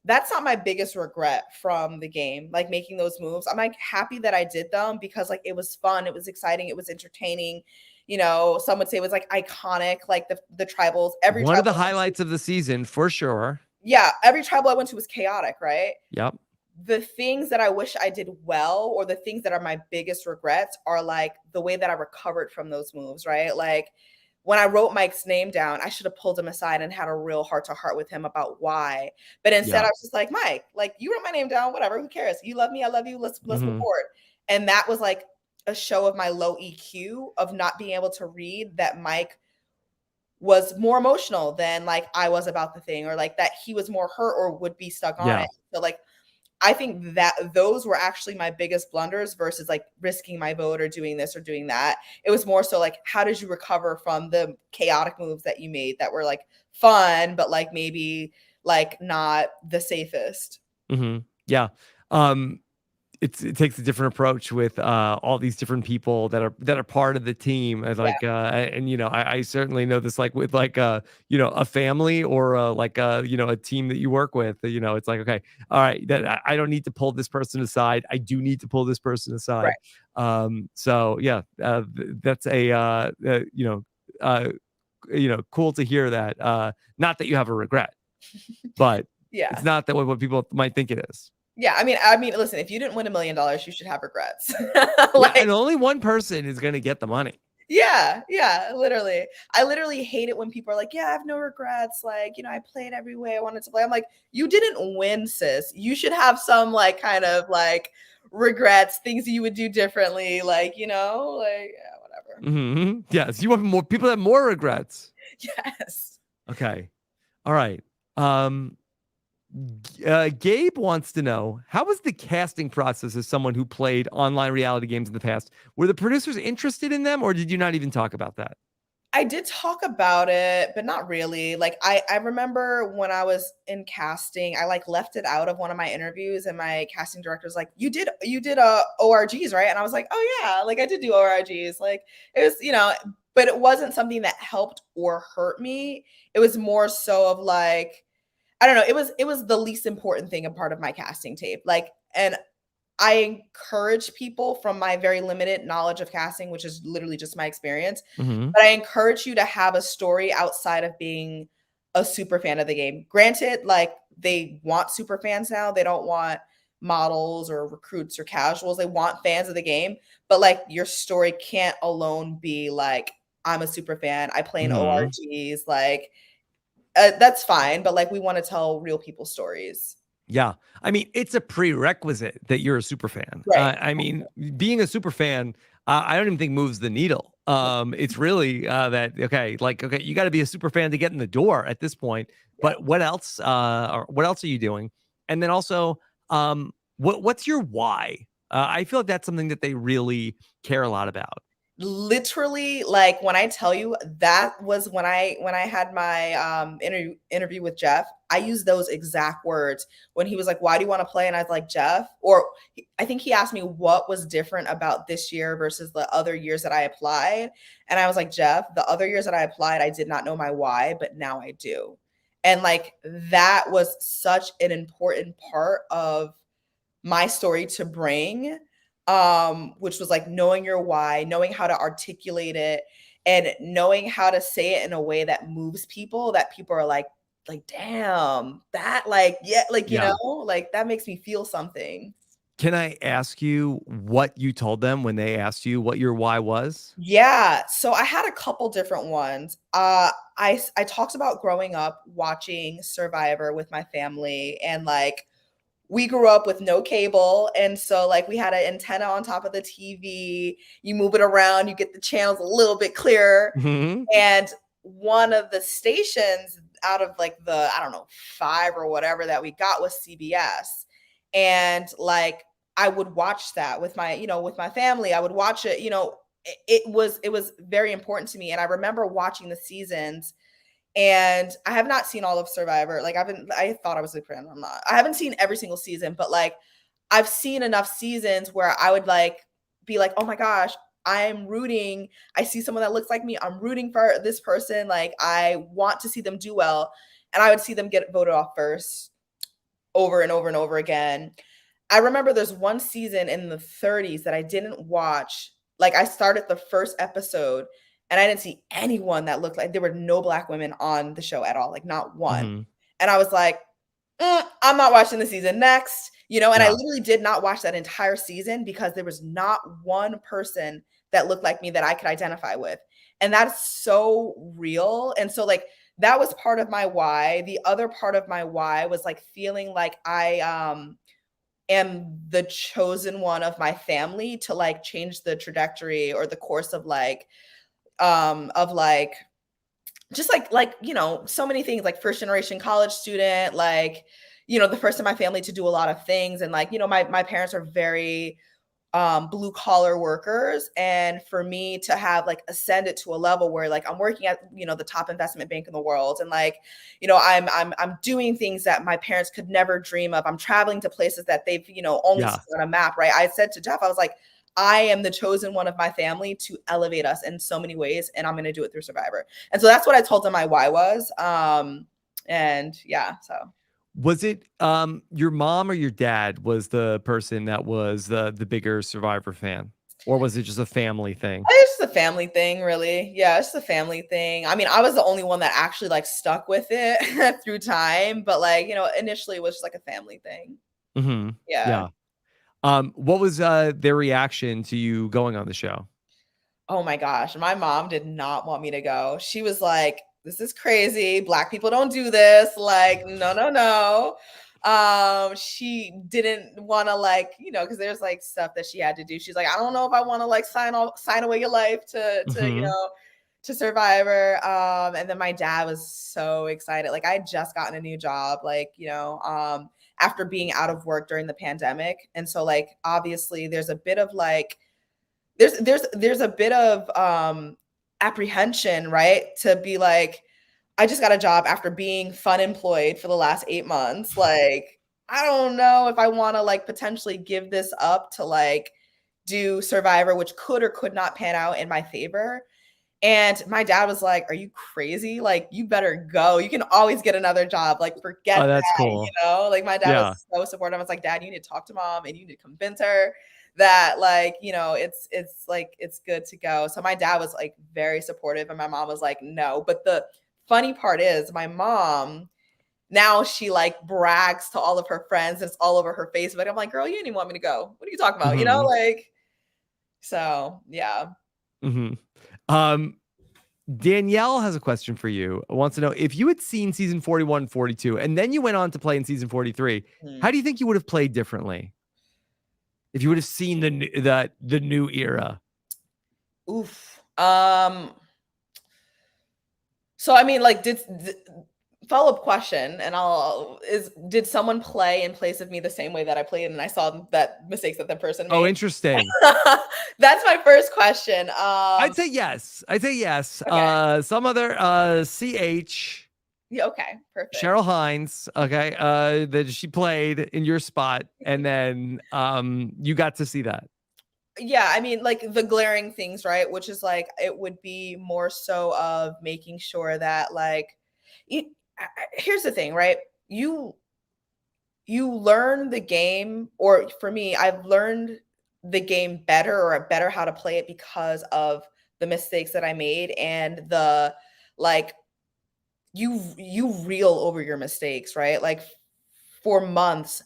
that's not my biggest regret from the game, like making those moves. I'm like happy that I did them because like it was fun, it was exciting, it was entertaining. Some would say it was like iconic, like the tribals, every One of tribal the I went to, highlights of the season for sure. yeah, every tribal I went to was chaotic, right? Yep. The things that I wish I did well, or the things that are my biggest regrets, are like the way that I recovered from those moves, right? Like when I wrote Mike's name down, I should have pulled him aside and had a real heart to heart with him about why. But instead, Yeah. I was just like, Mike, like you wrote my name down, whatever, who cares? You love me, I love you. Let's move Hmm. forward. And that was like a show of my low EQ of not being able to read that Mike was more emotional than like I was about the thing, or like that he was more hurt or would be stuck on Yeah. it. So like I think that those were actually my biggest blunders versus like risking my vote or doing this or doing that. It was more so like, how did you recover from the chaotic moves that you made that were like fun, but like maybe like not the safest? Yeah. It takes a different approach with all these different people that are part of the team, and Yeah, like and I certainly know this, like with like a family, or like a team that you work with. It's like, okay, all right, that I don't need to pull this person aside. I do need to pull this person aside. right. So yeah, that's a uh, cool to hear that. Not that you have a regret, but it's Yeah. not that what people might think it is. Yeah. Listen, if you didn't win $1 million, you should have regrets. Yeah, Like, and only one person is gonna get the money. yeah, yeah, literally. I literally hate it when people are like, "Yeah, I have no regrets. Like, I played every way I wanted to play." I'm like, "You didn't win, sis. You should have some like kind of like regrets, things that you would do differently, like, like yeah, whatever." Yes, you want more people that have more regrets. Yes. Okay. All right. Um, Gabe wants to know, how was the casting process as someone who played online reality games in the past? Were the producers interested in them, or did you not even talk about that? I did talk about it, but not really. Like I remember when I was in casting, I like left it out of one of my interviews, and my casting director was like, "You did ORGs, right?" And I was like, "Oh yeah, like I did do ORGs." Like it was, but it wasn't something that helped or hurt me. It was more so of like, I don't know, it was the least important thing, a part of my casting tape. Like, and I encourage people from my very limited knowledge of casting, which is literally just my experience, Hmm. but I encourage you to have a story outside of being a super fan of the game. Granted, like they want super fans now. They don't want models or recruits or casuals. They want fans of the game, but like your story can't alone be like, I'm a super fan. I play in Hmm. ORGs. Like that's fine, but like we want to tell real people stories. Yeah. I mean, it's a prerequisite that you're a super fan. Right. I mean, being a super fan, I don't even think moves the needle. It's really that, okay, like, okay, you got to be a super fan to get in the door at this point. Yeah. But what else are you doing? And then also, what's your why? I feel like that's something that they really care a lot about. Literally, like when I tell you that was when I had my interview with Jeff, I used those exact words when he was like, "Why do you want to play?" And I was like, "Jeff," or I think he asked me what was different about this year versus the other years that I applied, and I was like, "Jeff, the other years that I applied, I did not know my why, but now I do." And like that was such an important part of my story to bring, which was like knowing your why, knowing how to articulate it, and knowing how to say it in a way that moves people, that people are like damn, that like yeah, like Yeah. like that makes me feel something. Can I ask you what you told them when they asked you what your why was? Yeah, so I had a couple different ones. I talked about growing up watching Survivor with my family, and like we grew up with no cable, and so like we had an antenna on top of the TV. You move it around, you get the channels a little bit clearer. Hmm. And one of the stations out of like the, I don't know, 5 or whatever that we got was CBS. And like I would watch that with my family. I would watch it, it was very important to me. And I remember watching the seasons, and I have not seen all of Survivor. Like I thought I was a fan. I'm not. I haven't seen every single season, but like I've seen enough seasons where I would like be like, "Oh my gosh, I'm rooting. I see someone that looks like me. I'm rooting for this person. Like I want to see them do well." And I would see them get voted off first over and over and over again. I remember there's one season in the 30s that I didn't watch. Like I started the first episode and I didn't see anyone that looked like, there were no black women on the show at all, like not one. Hmm. And I was like, I'm not watching the season next, and I Yeah. literally did not watch that entire season because there was not one person that looked like me that I could identify with. And that's so real. And so like that was part of my why. The other part of my why was like feeling like I am the chosen one of my family to like change the trajectory or the course of like just like, you know, so many things, like first generation college student, like, you know, the first in my family to do a lot of things. And like, you know, my parents are very blue collar workers. And for me to have like ascended to a level where like I'm working at, you know, the top investment bank in the world. And like, you know, I'm doing things that my parents could never dream of. I'm traveling to places that they've, you know, only Yeah. seen on a map, right? I said to Jeff, I was like, I am the chosen one of my family to elevate us in so many ways, and I'm going to do it through Survivor. And so that's what I told him my why was. And yeah, so Was it your mom or your dad was the person that was the bigger Survivor fan? Or was it just a family thing? it's just a family thing, really. Yeah, it's just a family thing. I mean, I was the only one that actually like stuck with it through time, but like, you know, initially it was just like a family thing. Mhm. Yeah. Yeah. What was their reaction to you going on the show? Oh my gosh, my mom did not want me to go. She was like, "This is crazy. Black people don't do this." Like, "No, no, no." She didn't want to like, you know, because there's like stuff that she had to do. She's like, "I don't know if I want to like sign away your life to you Mhm. know to Survivor." And then my dad was so excited. Like I had just gotten a new job, like, you know, after being out of work during the pandemic. And so like obviously there's a bit of like there's a bit of apprehension, right? To be like, I just got a job after being fun employed for the last 8 months. Like, I don't know if I want to like potentially give this up to like do Survivor, which could or could not pan out in my favor. And my dad was like, "Are you crazy? Like, you better go. You can always get another job. Like, forget Oh, that's that, you cool. know?" Like, my dad was Yeah. so supportive. I was like, "Dad, you need to talk to mom and you need to convince her that, like, you know, it's like it's good to go." So my dad was like very supportive, and my mom was like, "No." But the funny part is, my mom now she like brags to all of her friends. It's all over her Facebook. I'm like, "Girl, you didn't want me to go. What are you talking about?" You know, Mhm. like. So yeah. Mhm. Um, Danielle has a question for you. Wants to know if you had seen season 41, 42, and then you went on to play in season 43, how Hmm. do you think you would have played differently? If you would have seen the new era? Oof. So I mean, like, follow-up question, and I'll is did someone play in place of me the same way that I played, and I saw that mistakes that the person Oh, made? interesting. That's my first question. I'd say yes. I'd say yes. Okay. Some other CH Yeah, okay, perfect. Cheryl Hines, okay, that she played in your spot, and then you got to see that. Yeah, I mean, like the glaring things, right? Which is like it would be more so of making sure that like, here's the thing, right? You learn the game, or for me, I've learned the game better or better how to play it because of the mistakes that I made and the like you reel over your mistakes, right? Like for months,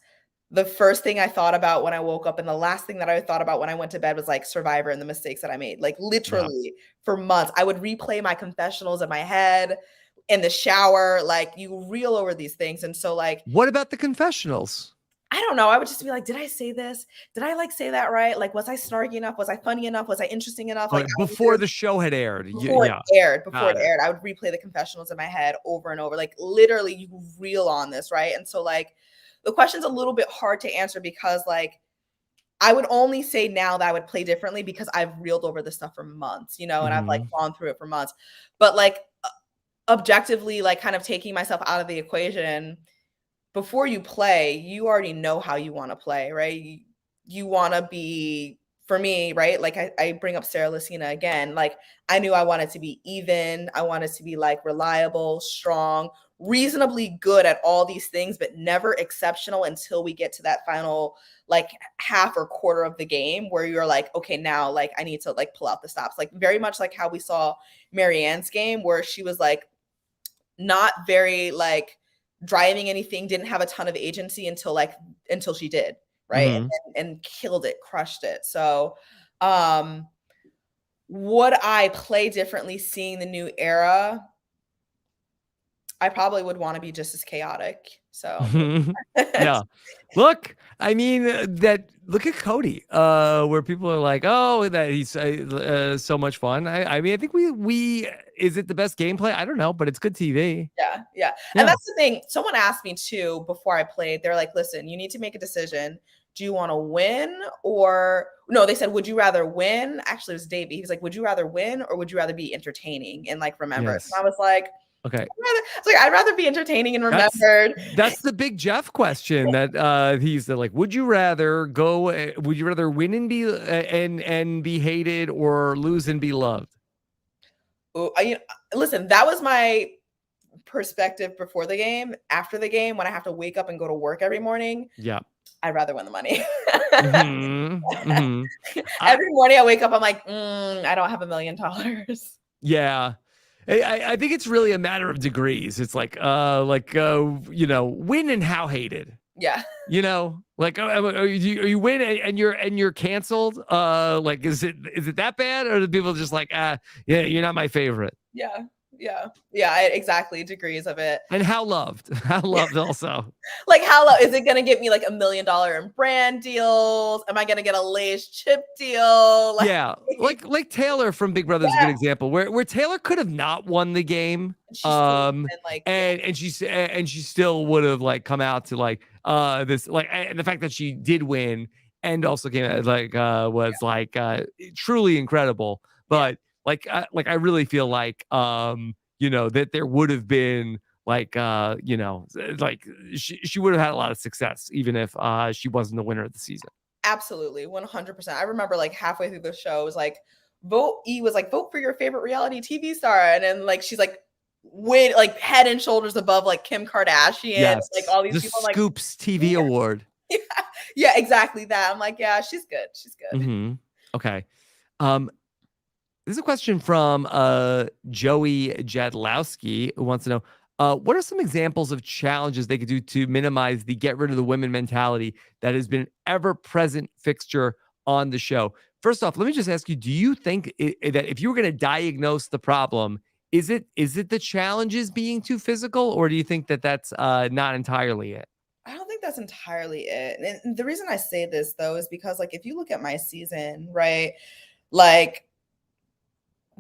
the first thing I thought about when I woke up and the last thing that I thought about when I went to bed was like Survivor and the mistakes that I made. Like Yeah. literally for months, I would replay my confessionals in my head, in the shower. Like you reel over these things. And so like What about the confessionals? I don't know. I would just be like, did I say this? Did I like say that right? Like, was I snarky enough? Was I funny enough? Was I interesting enough? Like, Oh, I would before the show had aired. before Yeah. it aired, Got it. I would replay the confessionals in my head over and over. Like, literally, you reel on this, right? And so, like, the question's a little bit hard to answer because, like, I would only say now that I would play differently because I've reeled over this stuff for months, you know, and I've like Mhm. gone through it for months. But like objectively, like kind of taking myself out of the equation, before you play, you already know how you want to play, right? You want to be, for me, right? Like I bring up Sarah Lucina again. Like I knew I wanted to be even. I wanted to be like reliable, strong, reasonably good at all these things, but never exceptional until we get to that final like half or quarter of the game where you're like, okay, now like I need to like pull out the stops. Like very much like how we saw Marianne's game where she was like not very like driving anything, didn't have a ton of agency until she did, right? Mhm. And killed it, crushed it. So um would I play differently seeing the new era? I probably would want to be just as chaotic. So Yeah. Look, I mean, look at Cody, where people are like, oh, that he's so much fun. I mean, I think is it the best gameplay? I don't know, but it's good TV. Yeah. And that's the thing. Someone asked me too before I played. They're like, listen, you need to make a decision. Do you want to win or no? They said, would you rather win? Actually, it was Davey. He was like, would you rather win or would you rather be entertaining and like remembered? Yes. And I was like, okay. I'd rather be entertaining and remembered. That's the big Jeff question that he's like, would you rather win and be and be hated or lose and be loved? Oh, listen, that was my perspective before the game. After the game, when I have to wake up and go to work every morning, yeah, I'd rather win the money. Mm-hmm. Every morning I wake up, I'm like, I don't have $1 million. Yeah. I think it's really a matter of degrees. It's like win and how hated. Yeah. Like you win and you're canceled. Like is it that bad, or do people just like yeah, you're not my favorite? Yeah, exactly. Degrees of it. And how loved also. Like how is it gonna get me like $1 million in brand deals? Am I gonna get a Lay's chip deal? Like, yeah, like Taylor from Big Brother is a good example where Taylor could have not won the game, and she still would have like come out to like this like, and the fact that she did win and also came out like was like truly incredible. But like I really feel like that there would have been like like she would have had a lot of success even if she wasn't the winner of the season. Absolutely, 100%. I remember like halfway through the show, it was like vote for your favorite reality TV star, and then like she's like like head and shoulders above like Kim Kardashian, like all these people, Scoops TV award. Yeah, exactly that. I'm like, yeah, she's good. Mm-hmm. Okay. This is a question from Joey Jadlowski, who wants to know, what are some examples of challenges they could do to minimize the get rid of the women mentality that has been an ever-present fixture on the show? First off, let me just ask you, do you think that if you were going to diagnose the problem, is it the challenges being too physical, or do you think that that's not entirely it? I don't think that's entirely it. And the reason I say this, though, is because, like, if you look at my season, right, like,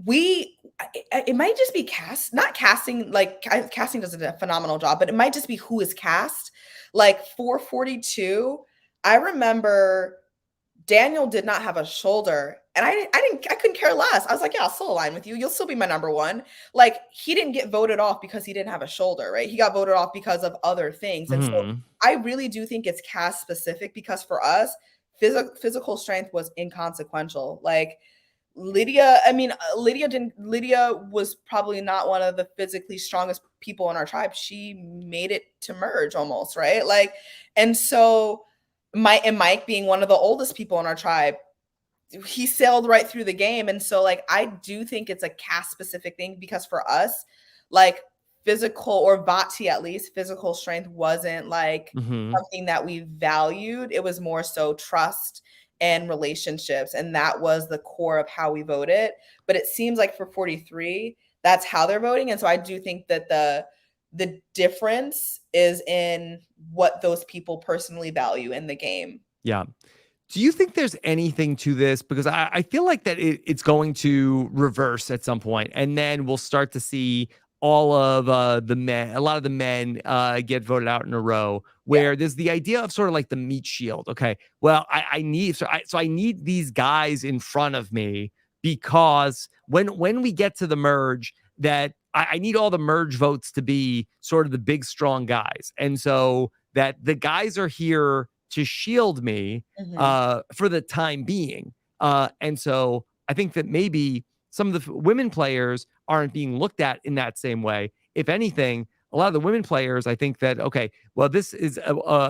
it might just be not casting, like casting does a phenomenal job, but it might just be who is cast. Like 442, I remember Daniel did not have a shoulder, and I couldn't care less. I was like, yeah, I'll still align with you. You'll still be my number one. Like he didn't get voted off because he didn't have a shoulder, right? He got voted off because of other things. And so I really do think it's cast specific, because for us, physical strength was inconsequential. Like Lydia was probably not one of the physically strongest people in our tribe. She made it to merge almost, right? Like, and so Mike being one of the oldest people in our tribe, he sailed right through the game. And so like, I do think it's a cast specific thing, because for us, like physical, or Vati at least, physical strength wasn't like something that we valued. It was more so trust and relationships, and that was the core of how we voted. But it seems like for 43, that's how they're voting. And so I do think that the difference is in what those people personally value in the game. Yeah. Do you think there's anything to this? Because I feel like that it's going to reverse at some point, and then we'll start to see all of a lot of the men get voted out in a row, where there's the idea of sort of like the meat shield. Okay, well, I need these guys in front of me, because when we get to the merge, that I need all the merge votes to be sort of the big, strong guys. And so that the guys are here to shield me for the time being. And so I think that maybe some of the women players aren't being looked at in that same way. If anything, a lot of the women players, I think that, okay, well, this is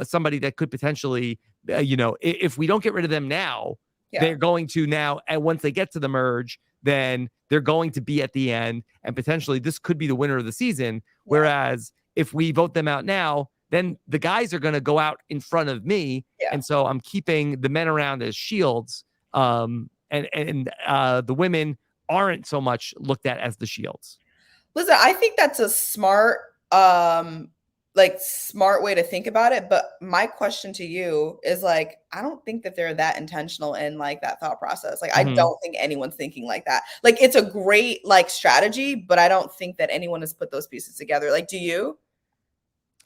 somebody that could potentially, if we don't get rid of them now, they're going to now, and once they get to the merge, then they're going to be at the end, and potentially this could be the winner of the season. Whereas if we vote them out now, then the guys are going to go out in front of me. And so I'm keeping the men around as shields. And the women aren't so much looked at as the shields. Listen, I think that's a smart like smart way to think about it. But my question to you is like, I don't think that they're that intentional in like that thought process. Like, I Mhm. don't think anyone's thinking like that. Like, it's a great like strategy, but I don't think that anyone has put those pieces together. Like, do you?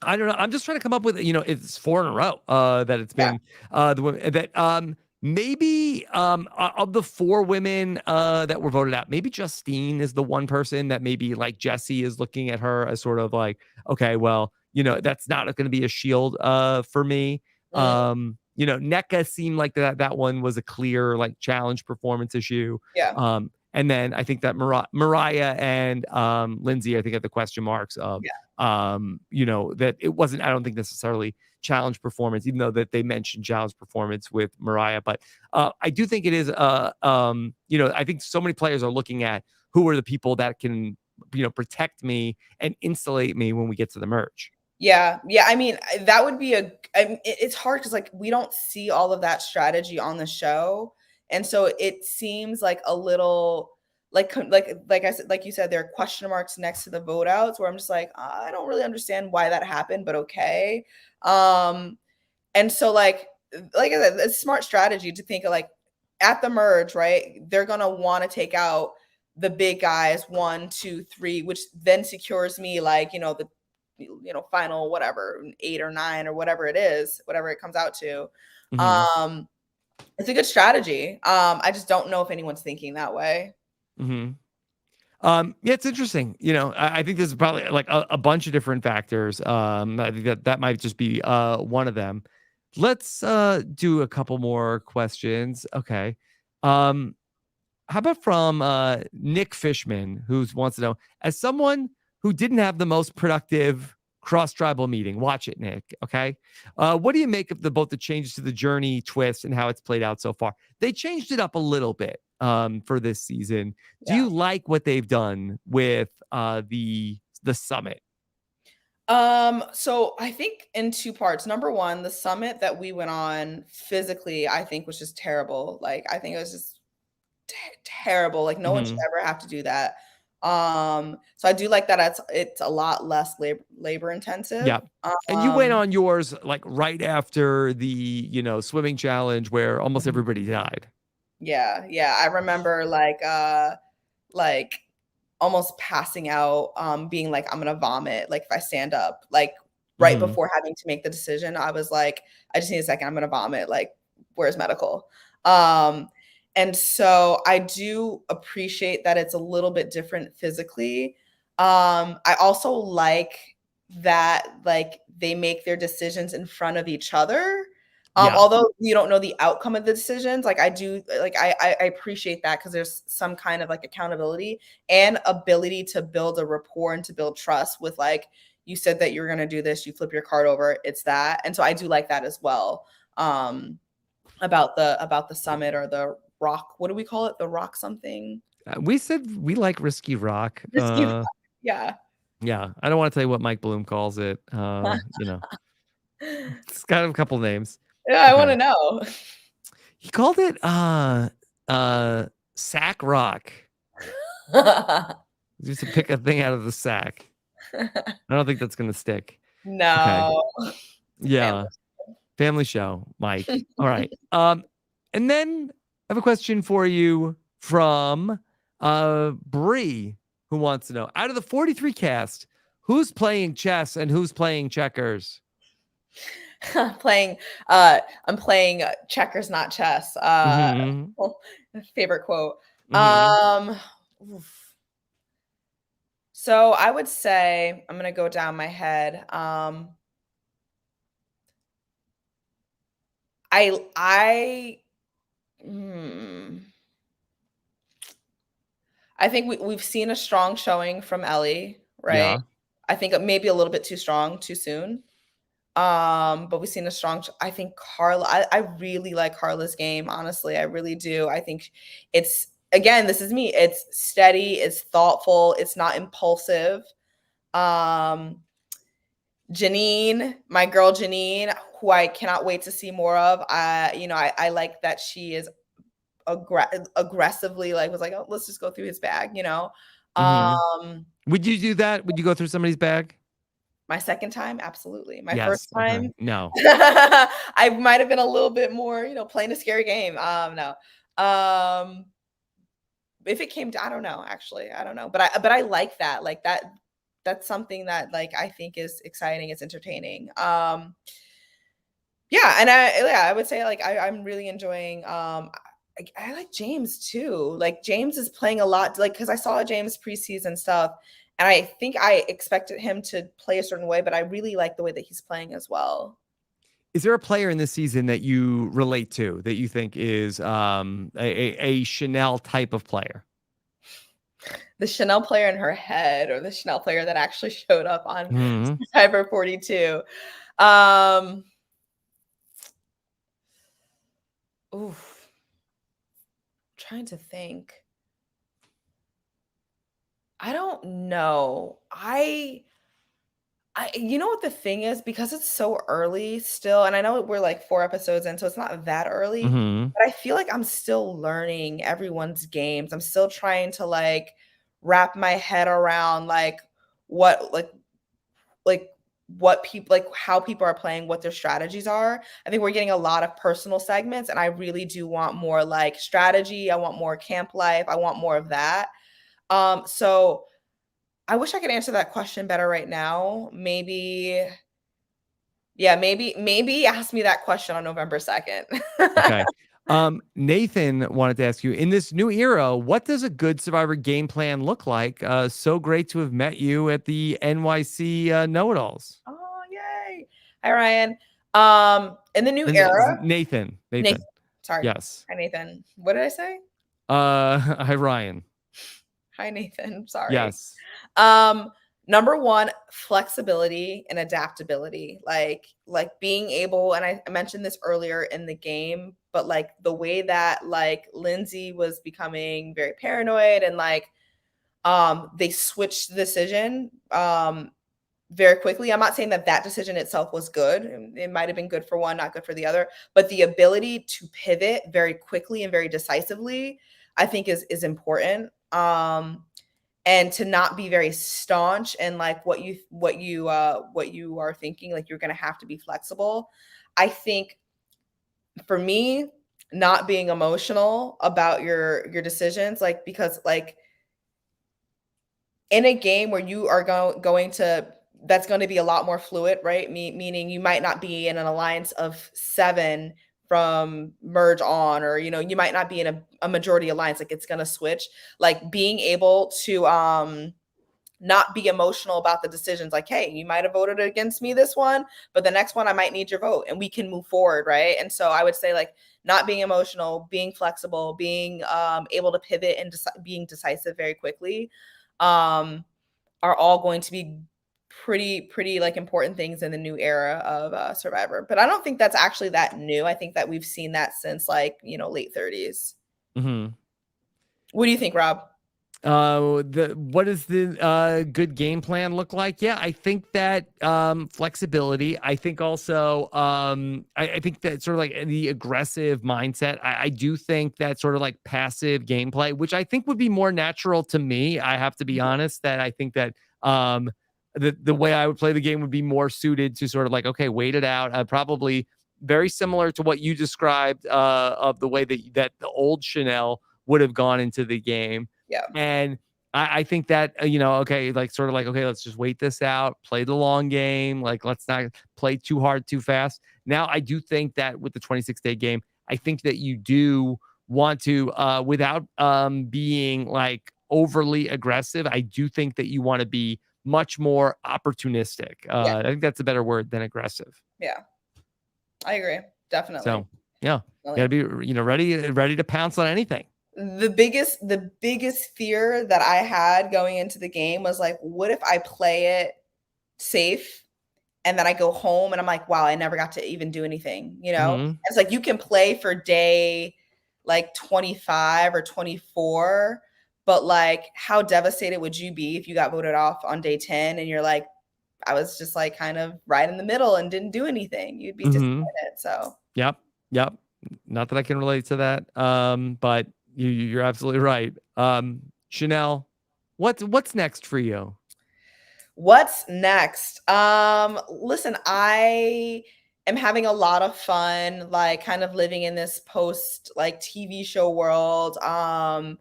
I don't know. I'm just trying to come up with, it's 4 in a row that it's Yeah. been the women that maybe of the 4 women that were voted out, maybe Justine is the one person that maybe like Jesse is looking at her as sort of like, okay, well, that's not going to be a shield for me. Mm, NECA seemed like that one was a clear like challenge performance issue. yeah. And then I think that Mariah and Lindsay, I think, at the question marks of Yeah. that it wasn't, I don't think necessarily challenge performance, even though that they mentioned challenge performance with Mariah. But I do think it is, I think so many players are looking at who are the people that can, protect me and insulate me when we get to the merge. Yeah, yeah. I mean, that would be it's hard because like we don't see all of that strategy on the show, and so it seems like a little like I said, like you said, there are question marks next to the vote outs where I'm just like, I don't really understand why that happened, but okay. Um, and so like I said, it's a smart strategy to think of like at the merge, right? They're gonna want to take out the big guys, 1, 2, 3, which then secures me like the final whatever 8 or 9 or whatever it is, whatever it comes out to. Mm-hmm. Um, it's a good strategy. I just don't know if anyone's thinking that way. Mm-hmm. Yeah, it's interesting. I think there's probably like a bunch of different factors. I think that might just be one of them. Let's do a couple more questions. Okay. Um, how about from Nick Fishman, who wants to know, as someone who didn't have the most productive cross tribal meeting, watch it, Nick. Okay. What do you make of both the changes to the journey twist and how it's played out so far? They changed it up a little bit for this season. Do Yeah. you like what they've done with the summit? So I think in 2 parts. Number one, the summit that we went on physically, I think was just terrible. Like I think it was just terrible. Like no one should Hmm. ever have to do that. So I do like that it's a lot less labor intensive. Yeah. And you went on yours like right after the, swimming challenge where almost Mhm. everybody died. Yeah, yeah. I remember like almost passing out, being like, I'm gonna vomit, like if I stand up. Like right Hmm. before having to make the decision, I was like, I just need a second, I'm gonna vomit. Like, where's medical? Um, and so I do appreciate that it's a little bit different physically. I also like that like they make their decisions in front of each other. Yeah. Although you don't know the outcome of the decisions, like I do, like I appreciate that because there's some kind of like accountability and ability to build a rapport and to build trust with like you said that you're gonna do this, you flip your card over, it's that, and so I do like that as well. Um, about the summit or the rock, what do we call it? The rock something. We said we like risky rock. Risky rock. Yeah. Yeah. I don't want to tell you what Mike Bloom calls it. It's got a couple names. Yeah, I want Okay. to know. He called it sack rock. Just to pick a thing out of the sack. I don't think that's gonna stick. Okay. No. It's a family. Yeah. Family show, Mike. All right. And then I have a question for you from Bree, who wants to know, out of the 43 cast, who's playing chess and who's playing checkers? Playing I'm playing checkers, not chess. Mm-hmm. Favorite quote. Mm-hmm. Oof. So I would say I'm gonna go down my head. I hmm, I think we've seen a strong showing from Ellie, right? Yeah. I think maybe a little bit too strong, too soon. But we've seen a strong I think Carla, I really like Carla's game, honestly. I really do. I think it's again, this is me. It's steady, it's thoughtful, it's not impulsive. Um, Janine, my girl Janine, who I cannot wait to see more of. I like that she is aggressively like was like, oh, let's just go through his bag. Mm-hmm. Um, Would you do that? Would you go through somebody's bag? My second time, absolutely. My first Yes. Okay. time, No. I might have been a little bit more, playing a scary game. No. Um, if it came to, I don't know, actually. I don't know. But I like that. Like that's something that like I think is exciting, it's entertaining. Yeah, and I would say like I'm really enjoying I like James too. Like James is playing a lot like cuz I saw James preseason stuff and I think I expected him to play a certain way, but I really like the way that he's playing as well. Is there a player in this season that you relate to that you think is a Chanelle type of player? The Chanelle player in her head or the Chanelle player that actually showed up on Hmm. Survivor 42. Um oof, trying to think. I don't know. You know what the thing is? Because it's so early still, and I know we're like 4 episodes in, so it's not that early, Hmm. but I feel like I'm still learning everyone's games. I'm still trying to, like, wrap my head around, what like, what people like, how people are playing, what their strategies are. I think we're getting a lot of personal segments, and I really do want more, like, strategy. I want more camp life. I want more of that. So I wish I could answer that question better right now. Maybe yeah, maybe ask me that question on November 2nd. Okay. Nathan wanted to ask you in this new era, what does a good Survivor game plan look like? So great to have met you at the NYC Know-It-Alls. Oh, yay. Hi, Ryan. In the new And era Nathan, Nathan, Nathan. sorry. Yes. Hi, Nathan. What did I say? Hi, Ryan. Hi, Nathan. Sorry. Yes. Um, Number 1, flexibility and adaptability. Like being able, and I mentioned this earlier in the game, but like the way that like Lindsay was becoming very paranoid and like they switched the decision very quickly. I'm not saying that that decision itself was good. It might have been good for one, not good for the other, but the ability to pivot very quickly and very decisively, I think is important. And to not be very staunch and like what you are thinking, like you're going to have to be flexible. I think for me, not being emotional about your decisions, like because like in a game where you are going to that's going to be a lot more fluid, right? Meaning you might not be in an alliance of 7 from merge on, or you might not be in a majority alliance. Like it's going to switch. Like being able to not be emotional about the decisions. Like, hey, you might have voted against me this one, but the next one I might need your vote, and we can move forward, right? And so I would say like not being emotional, being flexible, being able to pivot and being decisive very quickly. Are all going to be pretty like important things in the new era of Survivor. But I don't think that's actually that new. I think that we've seen that since like, late 30s. Hmm. What do you think, Rob? The what does the good game plan look like? Yeah, I think that flexibility. I think also I think that sort of like the aggressive mindset. I do think that sort of like passive gameplay, which I think would be more natural to me. I have to be honest that I think that the way I would play the game would be more suited to sort of like, okay, wait it out. Probably very similar to what you described of the way that the old Chanelle would have gone into the game. Yeah. And I think that, okay, like sort of like, okay, let's just wait this out, play the long game. Like, let's not play too hard, too fast. Now, I do think that with the 26-day game, I think that you do want to, without being like overly aggressive, I do think that you want to be much more opportunistic. Yeah. I think that's a better word than aggressive. Yeah. I agree. Definitely. So, yeah, gotta be, ready to pounce on anything. The biggest fear that I had going into the game was like, what if I play it safe and then I go home and I'm like, wow, I never got to even do anything, Hmm. It's like you can play for day like 25 or 24, but like how devastated would you be if you got voted off on day 10 and you're like, I was just like kind of right in the middle and didn't do anything. You'd be Hmm. disappointed. So Yep. Yep. Not that I can relate to that. But you're absolutely right. Chanelle, what's next for you? What's next? Listen, I am having a lot of fun, like kind of living in this post like TV show world. I'm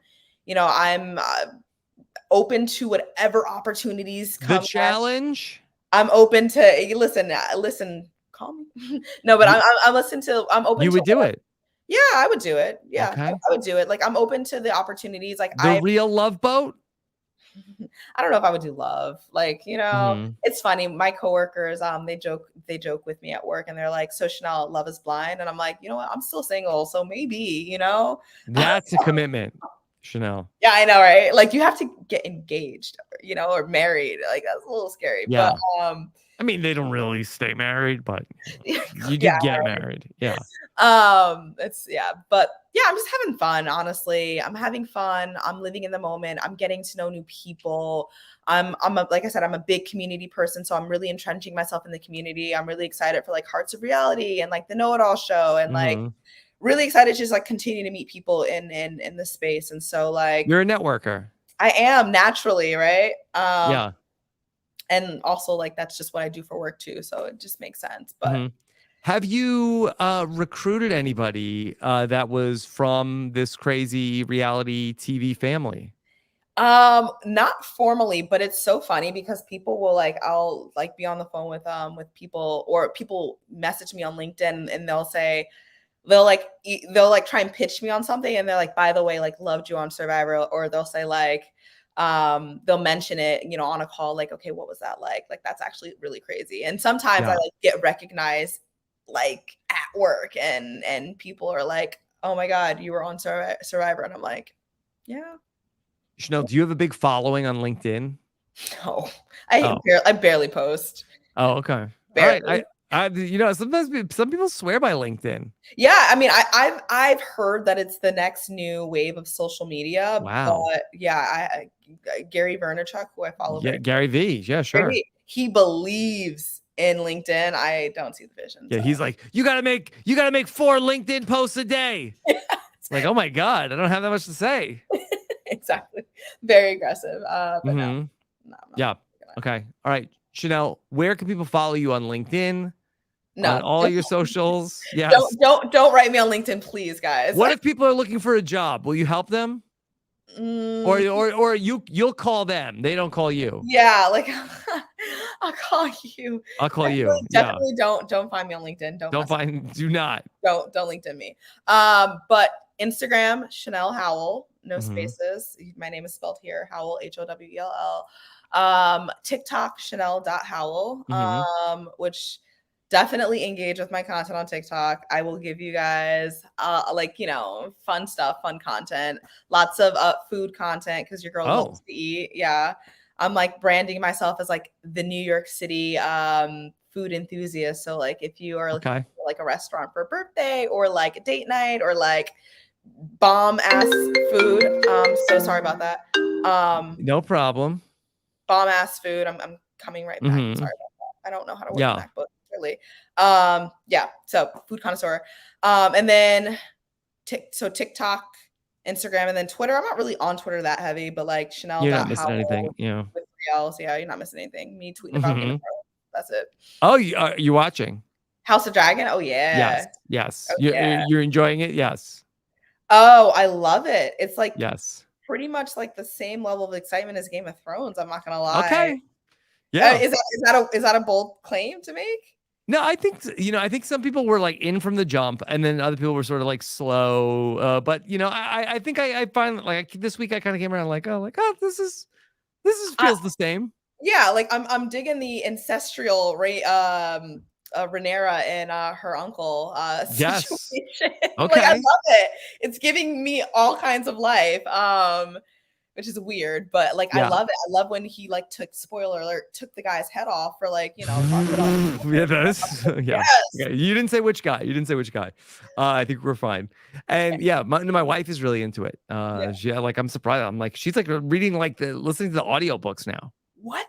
open to whatever opportunities The come next. challenge? I'm open to listen, call me. No, but You I'm open you to would do whatever. it. Yeah, I would do it. Yeah, I Okay. I would do it. Like I'm open to the opportunities. Like The real Love Boat? I don't know if I would do love. Like, Mhm. it's funny. My coworkers, they joke with me at work and they're like, so Chanelle, love is blind. And I'm like, you know what? I'm still single. So maybe. That's a commitment, Chanelle. Yeah, I know, right? Like you have to get engaged, or married. Like that's a little scary. But Yeah. I mean, they don't really stay married, but you do yeah, get married. Yeah. but yeah, I'm just having fun, honestly. I'm having fun. I'm living in the moment. I'm getting to know new people. Like I said, I'm a big community person, so I'm really entrenching myself in the community. I'm really excited for like Hearts of Reality and like the Know It All show and like Mhm. really excited to just like continue to meet people in the space. And so like You're a networker. I am naturally, right? Yeah. And also like that's just what I do for work too. So it just makes sense. But Mhm. Have you recruited anybody that was from this crazy reality TV family? not formally, but it's so funny because people will like I'll like be on the phone with people or people message me on LinkedIn and they'll try and pitch me on something and they're like, by the way, like loved you on Survivor, or they'll say like they'll mention it, on a call, like, okay, what was that like? Like that's actually really crazy. And sometimes I Yeah. like get recognized like at work and people are like, oh my God, you were on Survivor. And I'm like, yeah. Chanel, do you have a big following on LinkedIn? No, Oh. I barely post. Oh, okay. All right. Barely. Sometimes some people swear by LinkedIn. Yeah, I mean, I've heard that it's the next new wave of social media, Wow. but yeah, Gary Vaynerchuk, who I follow Yeah, very Gary V. Yeah, Gary sure. Vee, he believes in LinkedIn. I don't see the vision. Yeah, So he's like, you gotta make 4 LinkedIn posts a day. Like, oh my God, I don't have that much to say. exactly, very aggressive. But no, Hmm. no, I'm not Yeah. gonna. Okay. All right. Chanel, where can people follow you on LinkedIn? On No, all your socials? Yes. don't write me on LinkedIn, please, guys. What if people are looking for a job? Will you help them? Or Mm, or you'll call them. They don't call you. yeah, like I'll call you. I'll call Definitely, you. Yeah. definitely don't find me on LinkedIn. Don't Don't mess find do not. don't LinkedIn me. But Instagram, Chanelle Howell, no Hmm. spaces. My name is spelled here, Howell, Howell. TikTok, Chanelle.Howell, Hmm. which definitely engage with my content on TikTok. I will give you guys fun stuff, fun content, lots of food content because your girl Oh, loves to eat. Yeah. I'm like branding myself as like the New York City food enthusiast. So like if you are looking okay. for like a restaurant for a birthday or like a date night or like bomb ass food. So sorry about that. No problem. Bomb ass food. I'm coming right back. I'm Hmm. sorry about that. I don't know how to work a Yeah. MacBook really. Yeah. So food connoisseur. And then TikTok, Instagram, and then Twitter. I'm not really on Twitter that heavy, but like You're not missing anything. Chanelle.Howell Yeah. with 3 L's. Yeah, you're not missing anything. Me tweeting about Game of Hmm. Thrones. That's it. Oh, you watching? House of Dragon. Oh Yes. yeah. Yes. Oh yeah. You're enjoying it? Yes. Oh, I love it. It's like Yes. pretty much like the same level of excitement as Game of Thrones. I'm not gonna lie. Okay. Yeah. Is that a bold claim to make? No, I think I think some people were like in from the jump, and then other people were sort of like slow. But I think I find like this week I kind of came around like this is I, feels the same. yeah, like I'm digging the ancestral Rhaenyra and her uncle Yes. situation. Like I Okay. love it. It's giving me all kinds of life. Which is weird, but like I Yeah. love it. I love when he like spoiler alert, took the guy's head off for like, talking about Yeah, that's yeah. yes. Okay. You didn't say which guy. You didn't say which guy. I think we're fine. And yeah, my wife is really into it. Yeah. Like I'm surprised. I'm like she's like reading listening to the audiobooks now. What?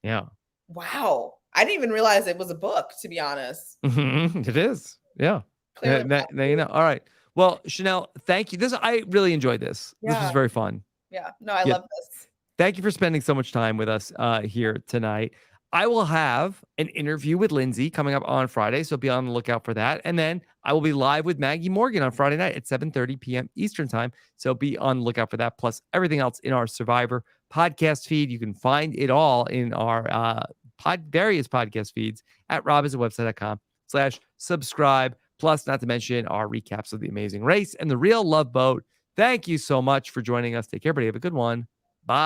Yeah. Wow. I didn't even realize it was a book, to be honest. It is. Yeah. Clearly. Now you know. All right. Well, Chanelle, thank you. I really enjoyed this. This was Yeah. very fun. Yeah. No, I Yeah. love this. Thank you for spending so much time with us here tonight. I will have an interview with Lindsay coming up on Friday, so be on the lookout for that. And then I will be live with Maggie Morgan on Friday night at 7:30 p.m. Eastern time. So be on the lookout for that, plus everything else in our Survivor podcast feed. You can find it all in our various podcast feeds at robisawebsite.com/subscribe. Plus, not to mention our recaps of The Amazing Race and The Real Love Boat. Thank you so much for joining us. Take care, everybody. Have a good one. Bye.